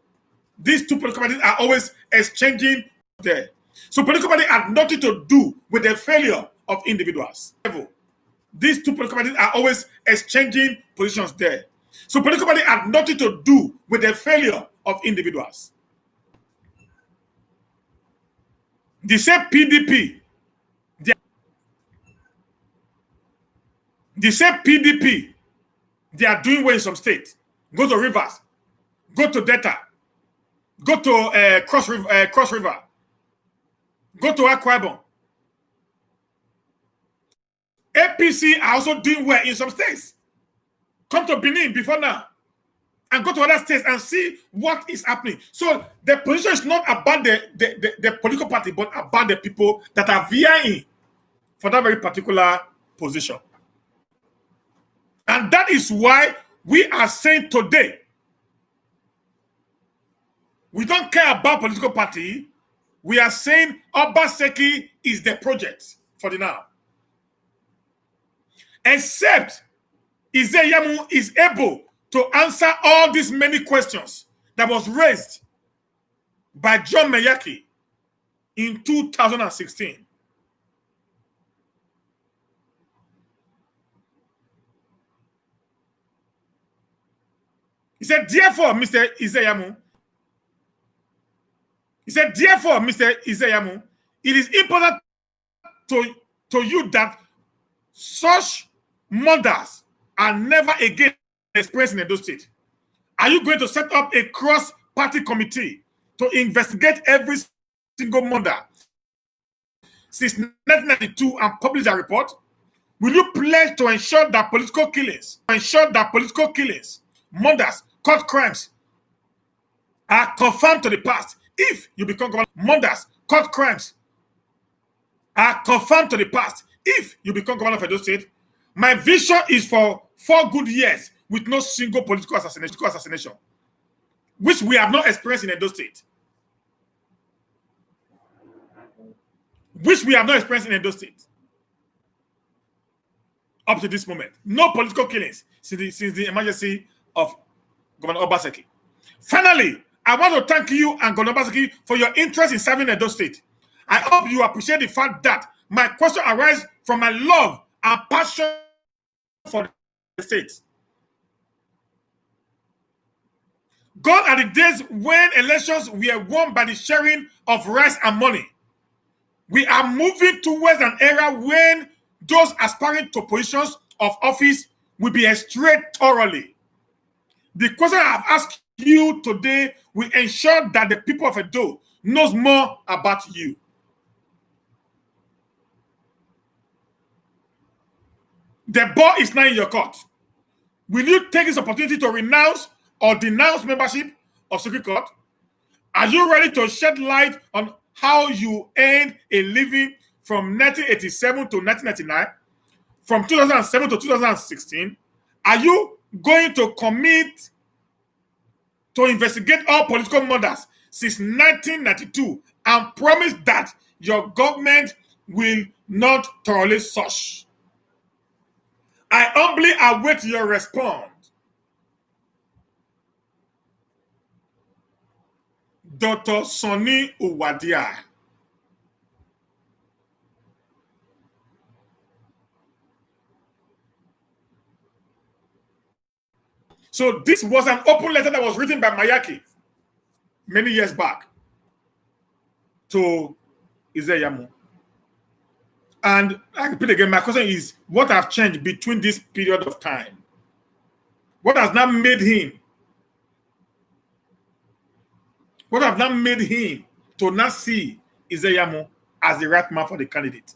These two political parties are always exchanging there. So political parties have nothing to do with the failure of individuals. These two political parties are always exchanging positions there. So political parties have nothing to do with the failure of individuals. The same PDP, they are doing well in some states. Go to Rivers, go to Delta, go to Cross River, go to Akwa Ibom. APC are also doing well in some states. Come to Benin before now and go to other states and see what is happening. So the position is not about the political party, but about the people that are vying for that very particular position. And that is why we are saying today, we don't care about political party. We are saying OBASEKI is the project for the now. Except IYAMU is able to answer all these many questions that was raised by John Mayaki in 2016. He said, therefore, Mr. IYAMU, it is important to you that such murders are never again experienced in Edo State. Are you going to set up a cross-party committee to investigate every single murder since 1992 and publish a report? Will you pledge to ensure that political killings, murders, court crimes are confirmed to the past if you become governor? Murders, court crimes are confirmed to the past if you become governor of Edo State. My vision is for 4 good years with no single political assassination, which we have not experienced in Edo State. Up to this moment. No political killings since the emergency of Governor OBASEKI. Finally, I want to thank you and Governor OBASEKI for your interest in serving Edo State. I hope you appreciate the fact that my question arises from my love and passion for the state. God are the days when elections were won by the sharing of rice and money. We are moving towards an era when those aspiring to positions of office will be extracted thoroughly. The question I have asked you today will ensure that the people of Edo knows more about you. The ball is now in your court. Will you take this opportunity to renounce or denounce membership of Secret Court? Are you ready to shed light on how you earned a living from 1987 to 1999, from 2007 to 2016? Are you going to commit to investigate all political murders since 1992 and promise that your government will not tolerate such? I humbly await your response. Dr. Sonny Uwadia. So this was an open letter that was written by Mayaki many years back to IYAMU. And I repeat again, my question is, what have changed between this period of time? What has now made him? What have now made him to not see IYAMU as the right man for the candidate?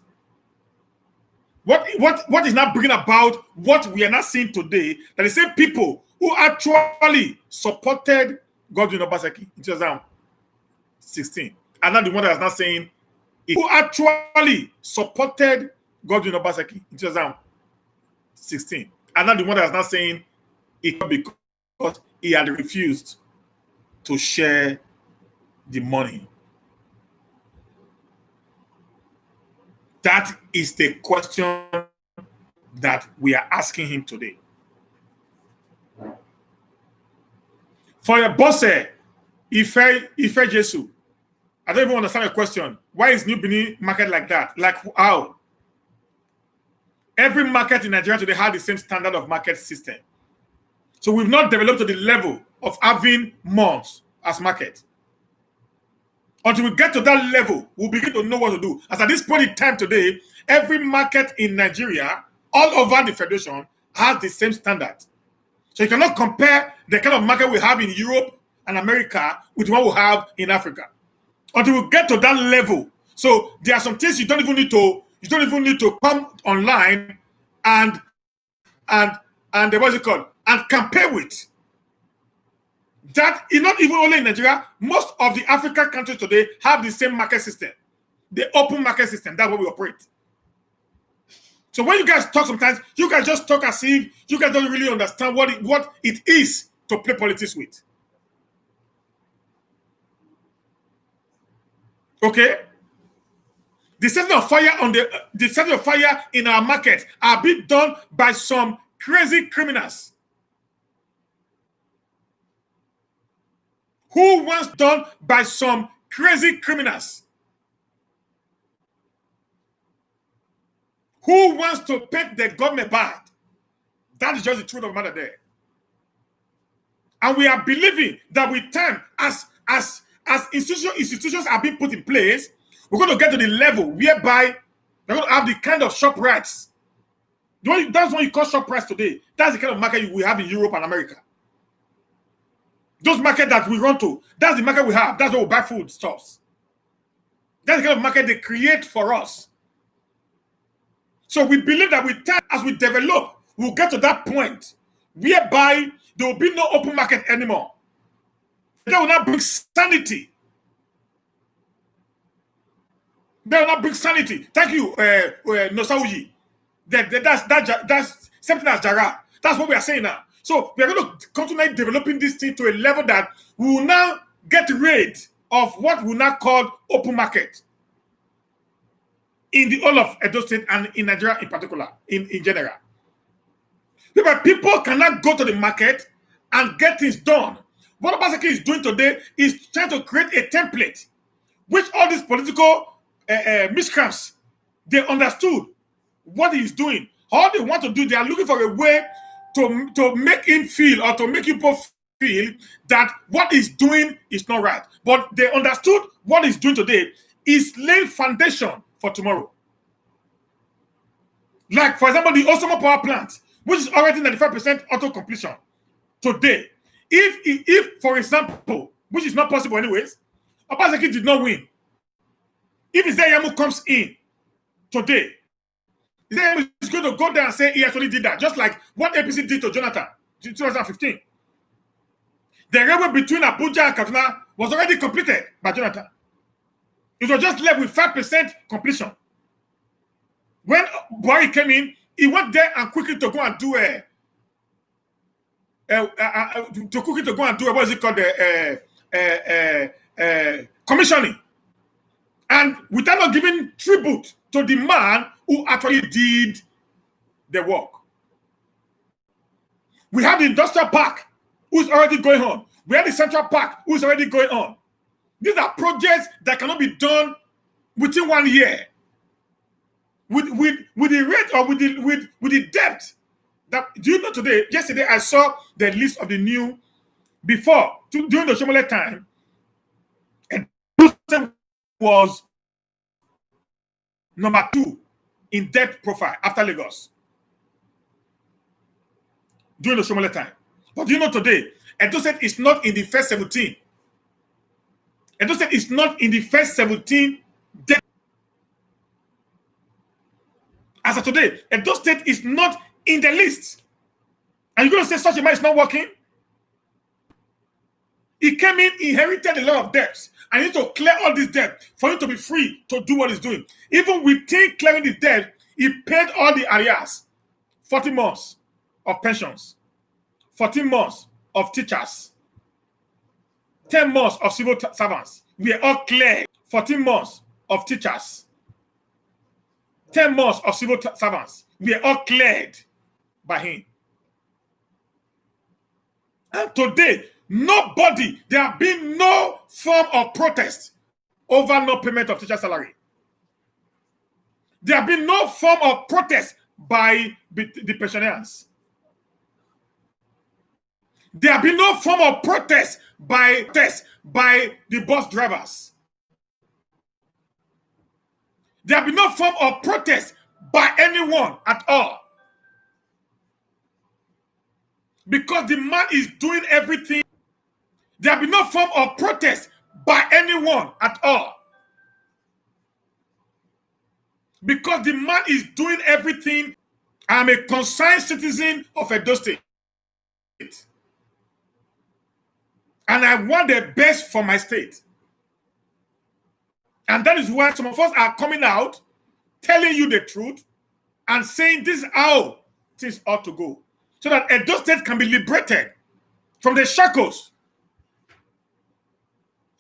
What is now bringing about what we are not seeing today? That the same people who actually supported Godwin Obaseki in 2016. And not the one that is not saying who actually supported Godwin Obaseki in 2016. And not the one that is not saying it because he had refused to share the money. That is the question that we are asking him today. For your boss, Ife Jesu, I don't even understand the question. Why is New Benin market like that? Like how? Every market in Nigeria today has the same standard of market system. So we've not developed to the level of having malls as market. Until we get to that level, we'll begin to know what to do. As at this point in time today, every market in Nigeria, all over the Federation, has the same standard. So you cannot compare the kind of market we have in Europe and America with what we have in Africa. Until we get to that level. So there are some things you don't even need to come online and what's it called? And compare with. That is not even only in Nigeria. Most of the African countries today have the same market system. The open market system. That's what we operate. So when you guys talk sometimes, you guys just talk as if you guys don't really understand what it is to play politics with. Okay? The setting of fire in our market are being done by some crazy criminals. Who wants done by some crazy criminals? Who wants to paint the government bad? That is just the truth of the matter there. And we are believing that with time, as institutions are being put in place, we're going to get to the level whereby we're going to have the kind of shop rights. That's what you call shop rights today. That's the kind of market we have in Europe and America. Those markets that we run to, that's the market we have. That's where we buy food stuffs. That's the kind of market they create for us. So we believe that with time, as we develop, we'll get to that point whereby there will be no open market anymore. That will not bring sanity. That will not bring sanity. Thank you, Nosauji. That's something as Jara. That's what we are saying now. So we are going to continue developing this thing to a level that we will now get rid of what we now call open market in the whole of Edo State and in Nigeria in particular, in general. People cannot go to the market and get things done. What OBASEKI is doing today is trying to create a template which all these political miscreants, they understood what he's doing. All they want to do, they are looking for a way to make him feel or to make people feel that what he's doing is not right. But they understood what he's doing today is laying foundation for tomorrow. Like, for example, the Osama power plant, which is already 95% auto completion today. If, for example, which is not possible anyways, OBASEKI did not win. If IYAMU comes in today, IYAMU is going to go there and say he actually did that, just like what APC did to Jonathan in 2015. The railway between Abuja and Kaduna was already completed by Jonathan. It was just left with 5% completion. When Buhari came in, he went there and quickly to go and do what is it called, commissioning, and without not giving tribute to the man who actually did the work. We have the industrial park, who's already going on. We have the central park, who's already going on. These are projects that cannot be done within 1 year. With the rate or with the depth that, do you know today? Yesterday I saw the list of the new during the Shomole time, and was number 2 in debt profile after Lagos during the Shomole time. But do you know today, Edo State is not in the first 17. Edo State is not in the first 17 debt. As of today, Edo State is not in the list. And you're going to say such a man is not working? He came in, inherited a lot of debts, and he need to clear all this debt for him to be free to do what he's doing. Even within clearing the debt, he paid all the arrears. 40 months of pensions, 14 months of teachers, 10 months of civil servants. We are all cleared. 14 months of teachers, 10 months of civil servants. We are all cleared by him. And today, nobody, there have been no form of protest over no payment of teacher salary. There have been no form of protest by the pensioners. There have been no form of protest by the bus drivers. There have been no form of protest by anyone at all. Because the man is doing everything. There have been no form of protest by anyone at all. Because the man is doing everything. I'm a concerned citizen of Edo State. And I want the best for my state. And that is why some of us are coming out, telling you the truth, and saying this is how things ought to go. So that Edo State can be liberated from the shackles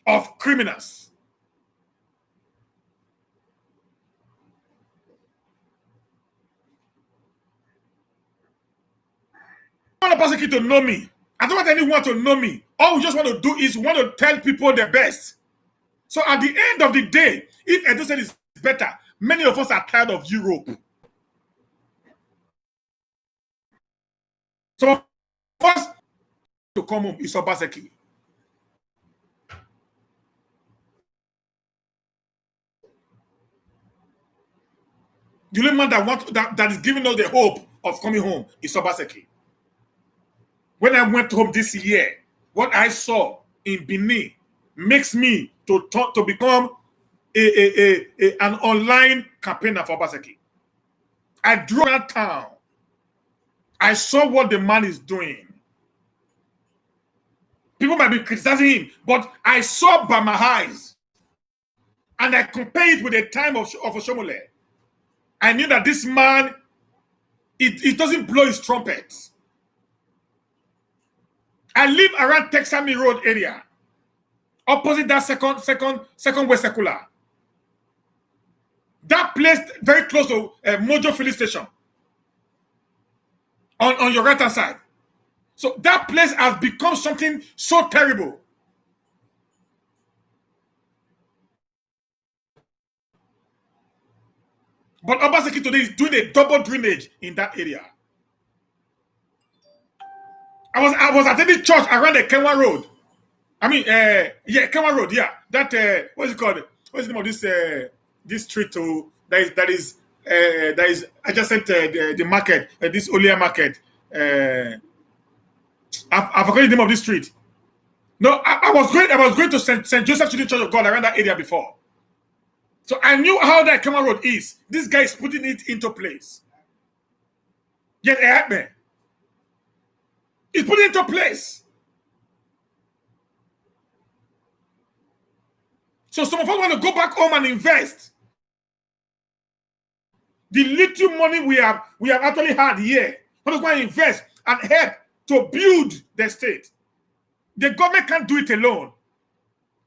of criminals. I don't want OBASEKI to know me. I don't want anyone to know me. All we just want to do is we want to tell people the best. So at the end of the day, if Edo State is better, many of us are tired of Europe. Some of us to come home is OBASEKI. The only man that is giving us the hope of coming home is OBASEKI. When I went home this year, what I saw in Benin makes me to become an online campaigner for OBASEKI. I drove around town. I saw what the man is doing. People might be criticizing him, but I saw by my eyes. And I compare it with the time of Oshomole. I knew that this man, it doesn't blow his trumpet. I live around Texami Road area, opposite that second West Circular. That place very close to Mojo Filling Station. On your right hand side. So that place has become something so terrible. But OBASEKI today is doing a double drainage in that area. I was attending church around the Kenwa Road. I mean, Kenwa Road, yeah. That what's it called? What's the name of this street? That is adjacent the market, this Olia market. I forgot the name of this street. No, I was going to St. Joseph Church of God around that area before. So I knew how that Kenwa Road is. This guy is putting it into place. Yet it happened. He's putting it into place. So some of us want to go back home and invest. The little money we have actually had here. Let us go and invest and help to build the state. The government can't do it alone.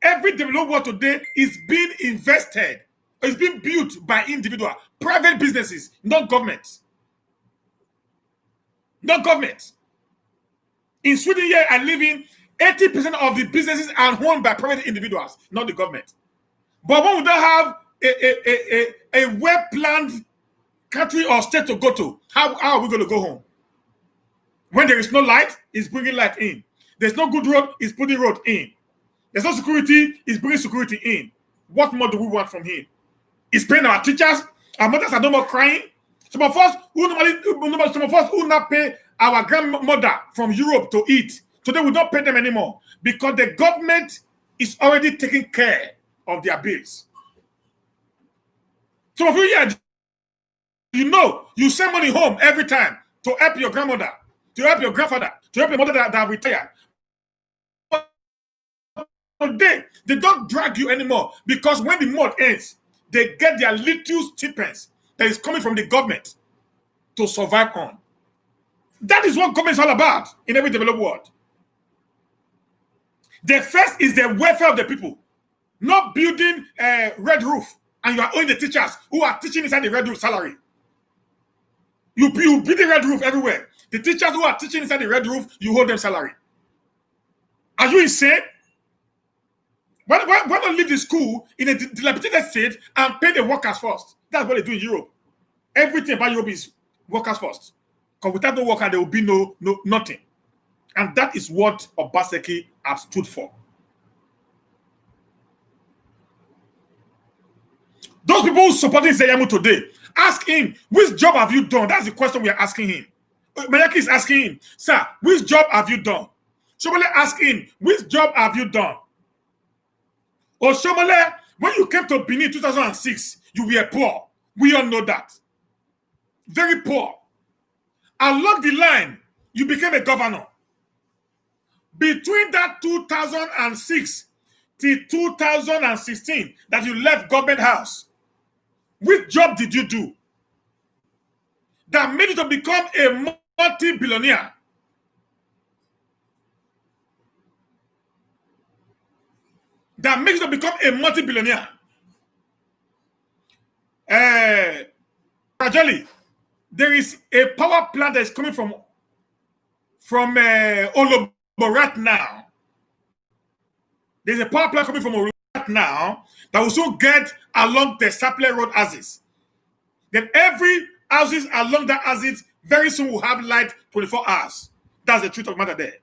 Every developed world today is being invested. It's being built by individual, private businesses, not government. Not government. In Sweden here I live in, 80% of the businesses are owned by private individuals, not the government. But when we don't have a well-planned country or state to go to, how are we going to go home? When there is no light, it's bringing light in. There's no good road, it's putting road in. There's no security, it's bringing security in. What more do we want from him? It's paying our teachers. Our mothers are no more crying. Some of us who not pay our grandmother from Europe to eat. Today we don't pay them anymore because the government is already taking care of their bills. Some of you here, you send money home every time to help your grandmother, to help your grandfather, to help your mother that retired. today, they don't drag you anymore because when the month ends, they get their little stipends that is coming from the government to survive on. That is what government is all about in every developed world. The first is the welfare of the people, not building a red roof and you are owing the teachers who are teaching inside the red roof salary. You build the red roof everywhere. The teachers who are teaching inside the red roof, you hold them salary. Are you insane? Why not leave the school in a dilapidated state and pay the workers first? That's what they do in Europe. Everything about Europe is workers first. Because without the worker, there will be nothing. And that is what OBASEKI has stood for. Those people who supporting IYAMU today, ask him, which job have you done? That's the question we are asking him. Mayaki is asking him, sir, which job have you done? Shomole ask him, which job have you done? Or Shomole, when you came to Benin in 2006, you were poor. We all know that. Very poor. Along the line, you became a governor. Between that 2006 till 2016 that you left government house, which job did you do that made you to become a multi-billionaire? That makes you to become a multi-billionaire. Gradually, there is a power plant that is coming from Olobo right now. There's a power plant coming from Olobo right now that will soon get along the Sapele Road axis. Then every houses along that axis very soon will have light 24 hours. That's the truth of the matter there.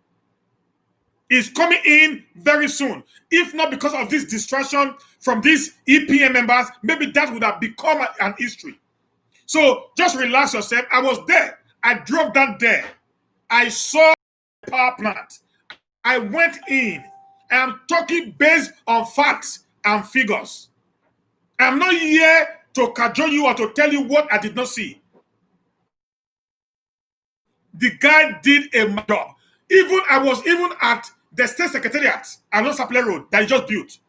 It's coming in very soon. If not because of this distraction from these EPM members, maybe that would have become an history. So just relax yourself. I was there. I drove down there. I saw the power plant. I went in. I'm talking based on facts and figures. I'm not here to cajole you or to tell you what I did not see. The guy did a job. I was even at the state secretariat along Sapele Road that he just built.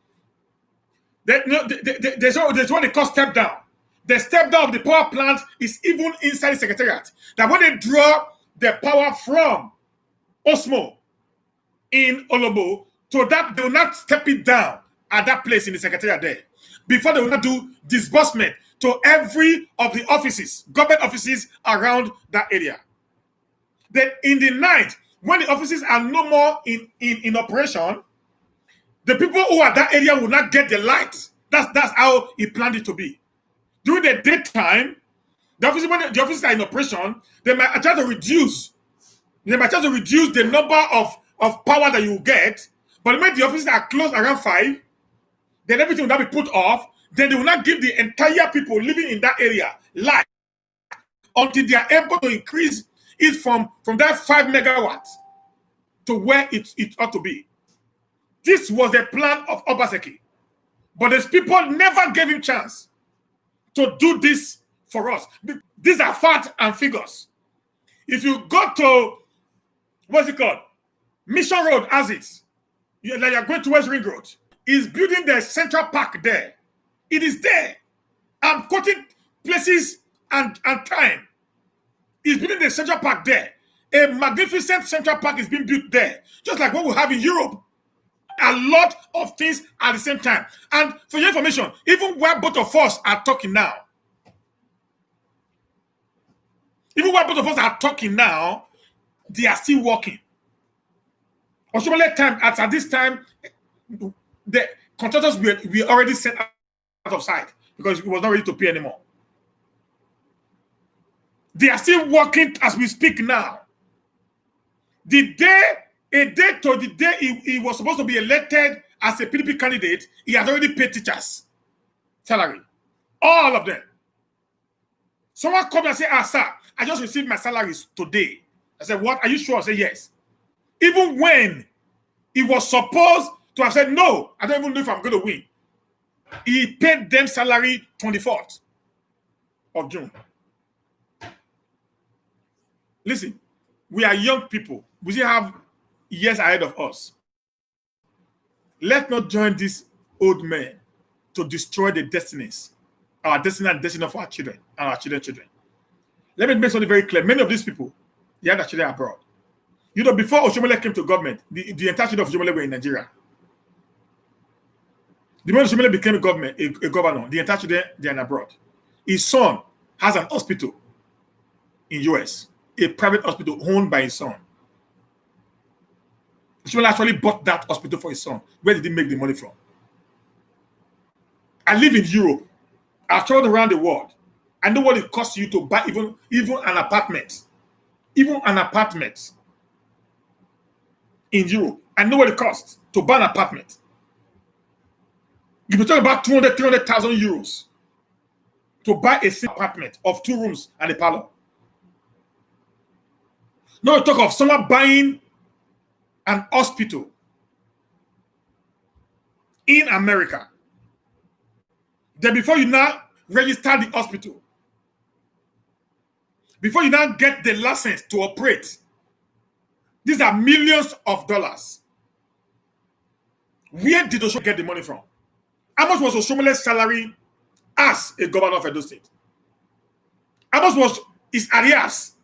There's what they call step down. The step down of the power plant is even inside the secretariat. That when they draw the power from Osmo in Olobo, so that they will not step it down at that place in the secretariat there. Before they will not do disbursement to every of the offices, government offices around that area. Then in the night, when the offices are no more in operation, the people who are that area will not get the light. That's how he planned it to be. During the daytime, when the offices are in operation, they might try to reduce. They might try to reduce the number of power that you get. But when the offices are closed around 5, then everything will not be put off. Then they will not give the entire people living in that area light until they are able to increase it from that 5 megawatts to where it ought to be. This was the plan of OBASEKI. But these people never gave him chance to do this for us. These are facts and figures. If you go to, what's it called? Mission Road as is. You're going to West Ring Road. He's building the Central Park there. It is there. I'm quoting places and time. He's building the Central Park there. A magnificent Central Park is being built there. Just like what we have in Europe. A lot of things at the same time. And for your information, even where both of us are talking now, they are still working. At this time, the contractors were already sent out of sight because it was not ready to pay anymore. They are still working as we speak now. A day to the day he was supposed to be elected as a PDP candidate, he has already paid teachers salary. All of them. Someone come and say, sir, I just received my salaries today. I said, what? Are you sure? I said, yes. Even when he was supposed to have said, no, I don't even know if I'm going to win. He paid them salary 24th of June. Listen, we are young people. We still have years ahead of us. Let's not join these old men to destroy the destinies, our destiny and destiny of our children and our children's children. Let me make something very clear. Many of these people, they had their children abroad. You know, before Oshomole came to government, the entire children of Oshomole were in Nigeria. The moment Oshomole became a governor, the entire children, they are abroad. His son has an hospital in US, a private hospital owned by his son. Oshomole actually bought that hospital for his son. Where did he make the money from? I live in Europe. I've traveled around the world. I know what it costs you to buy even an apartment. Even an apartment in Europe. I know what it costs to buy an apartment. You're talking about 300,000 euros to buy a single apartment of 2 rooms and a parlor. Now talk of someone buying an hospital in America. Then before you now register the hospital, before you now get the license to operate, these are millions of dollars. Where did Oshomole get the money from? How much was Oshomole's salary as a governor of Edo State? How much was his arrears?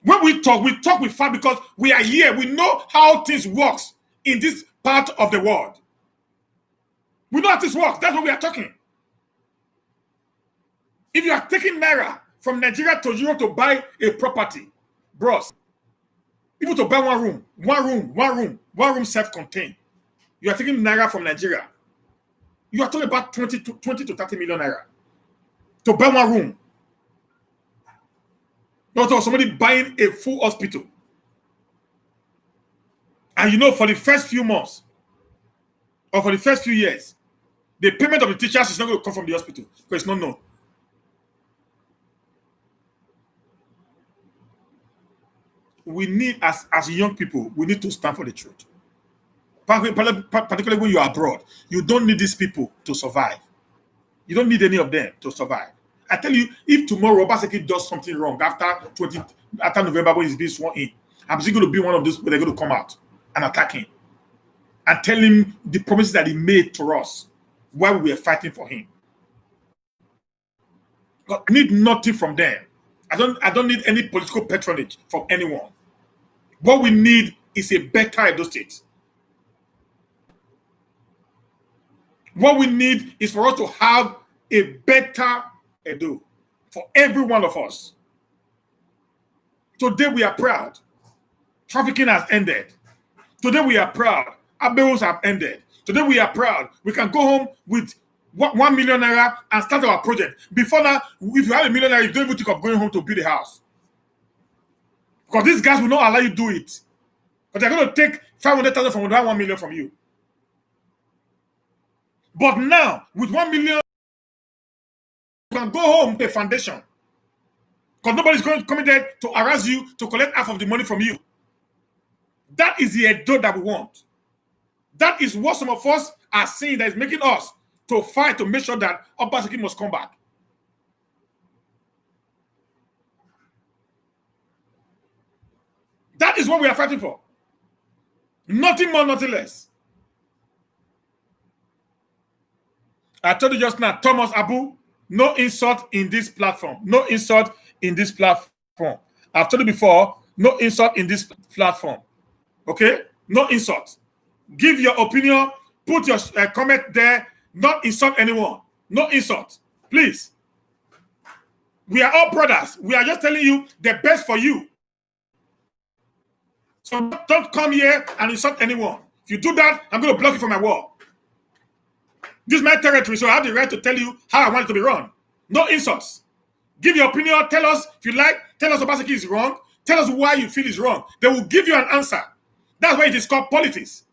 When we talk with fact because we are here. We know how things work in this part of the world. We know how things work. That's what we are talking. If you are taking Naira from Nigeria to Europe to buy a property, bros, even to buy one room self-contained, you are taking Naira from Nigeria. You are talking about 20 to 30 million Naira to buy one room. Not somebody buying a full hospital. And you know, for the first few months or for the first few years, the payment of the teachers is not going to come from the hospital because it's not known. We need, as young people, we need to stand for the truth. Particularly when you are abroad, you don't need these people to survive. You don't need any of them to survive. I tell you, if tomorrow OBASEKI does something wrong after November when he's being sworn in, I'm still going to be one of those where they're going to come out and attack him and tell him the promises that he made to us while we were fighting for him. I need nothing from them. I don't need any political patronage from anyone. What we need is a better Edo State. What we need is for us to have a better Edo for every one of us. Today we are proud. Trafficking has ended. Today we are proud. Abeos have ended. Today we are proud. We can go home with 1 million naira and start our project. Before now, if you have a million naira, you don't even think of going home to build a house. Because these guys will not allow you to do it. But they're going to take 500,000 from that 1 million from you. But now, with 1 million, you can go home to a foundation. Because nobody's going to come in there to harass you to collect half of the money from you. That is the Edo that we want. That is what some of us are saying that is making us to fight to make sure that OBASEKI must come back. That is what we are fighting for. Nothing more, nothing less. I told you just now, Thomas Abu, no insult in this platform. No insult in this platform. I've told you before, no insult in this platform. Okay? No insult. Give your opinion, put your comment there, not insult anyone. No insult. Please. We are all brothers. We are just telling you the best for you. So don't come here and insult anyone. If you do that, I'm going to block you from my wall. This is my territory, so I have the right to tell you how I want it to be run. No insults. Give your opinion. Tell us if you like. Tell us OBASEKI is wrong. Tell us why you feel is wrong. They will give you an answer. That's why it is called politics.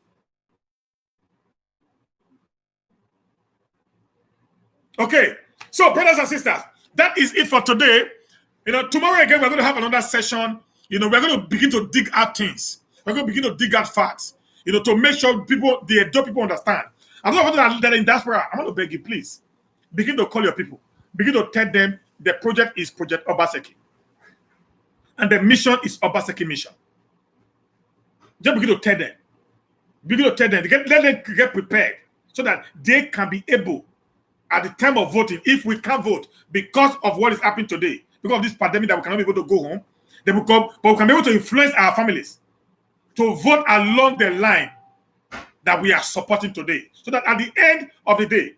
Okay. So, brothers and sisters, that is it for today. Tomorrow again, we're going to have another session. We're going to begin to dig out things. We're going to begin to dig out facts. To make sure the Edo people understand. I'm not going that in diaspora. I want to beg you, please. Begin to call your people. Begin to tell them the project is Project OBASEKI. And the mission is OBASEKI mission. Just begin to tell them. begin to tell them, let them get prepared so that they can be able, at the time of voting, if we can't vote because of what is happening today, because of this pandemic that we cannot be able to go home, then but we can be able to influence our families to vote along the line that we are supporting today. So that at the end of the day,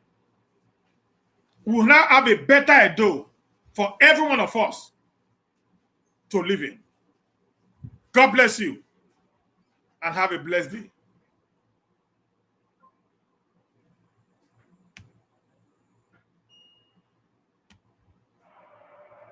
we will now have a better Edo for every one of us to live in. God bless you and have a blessed day.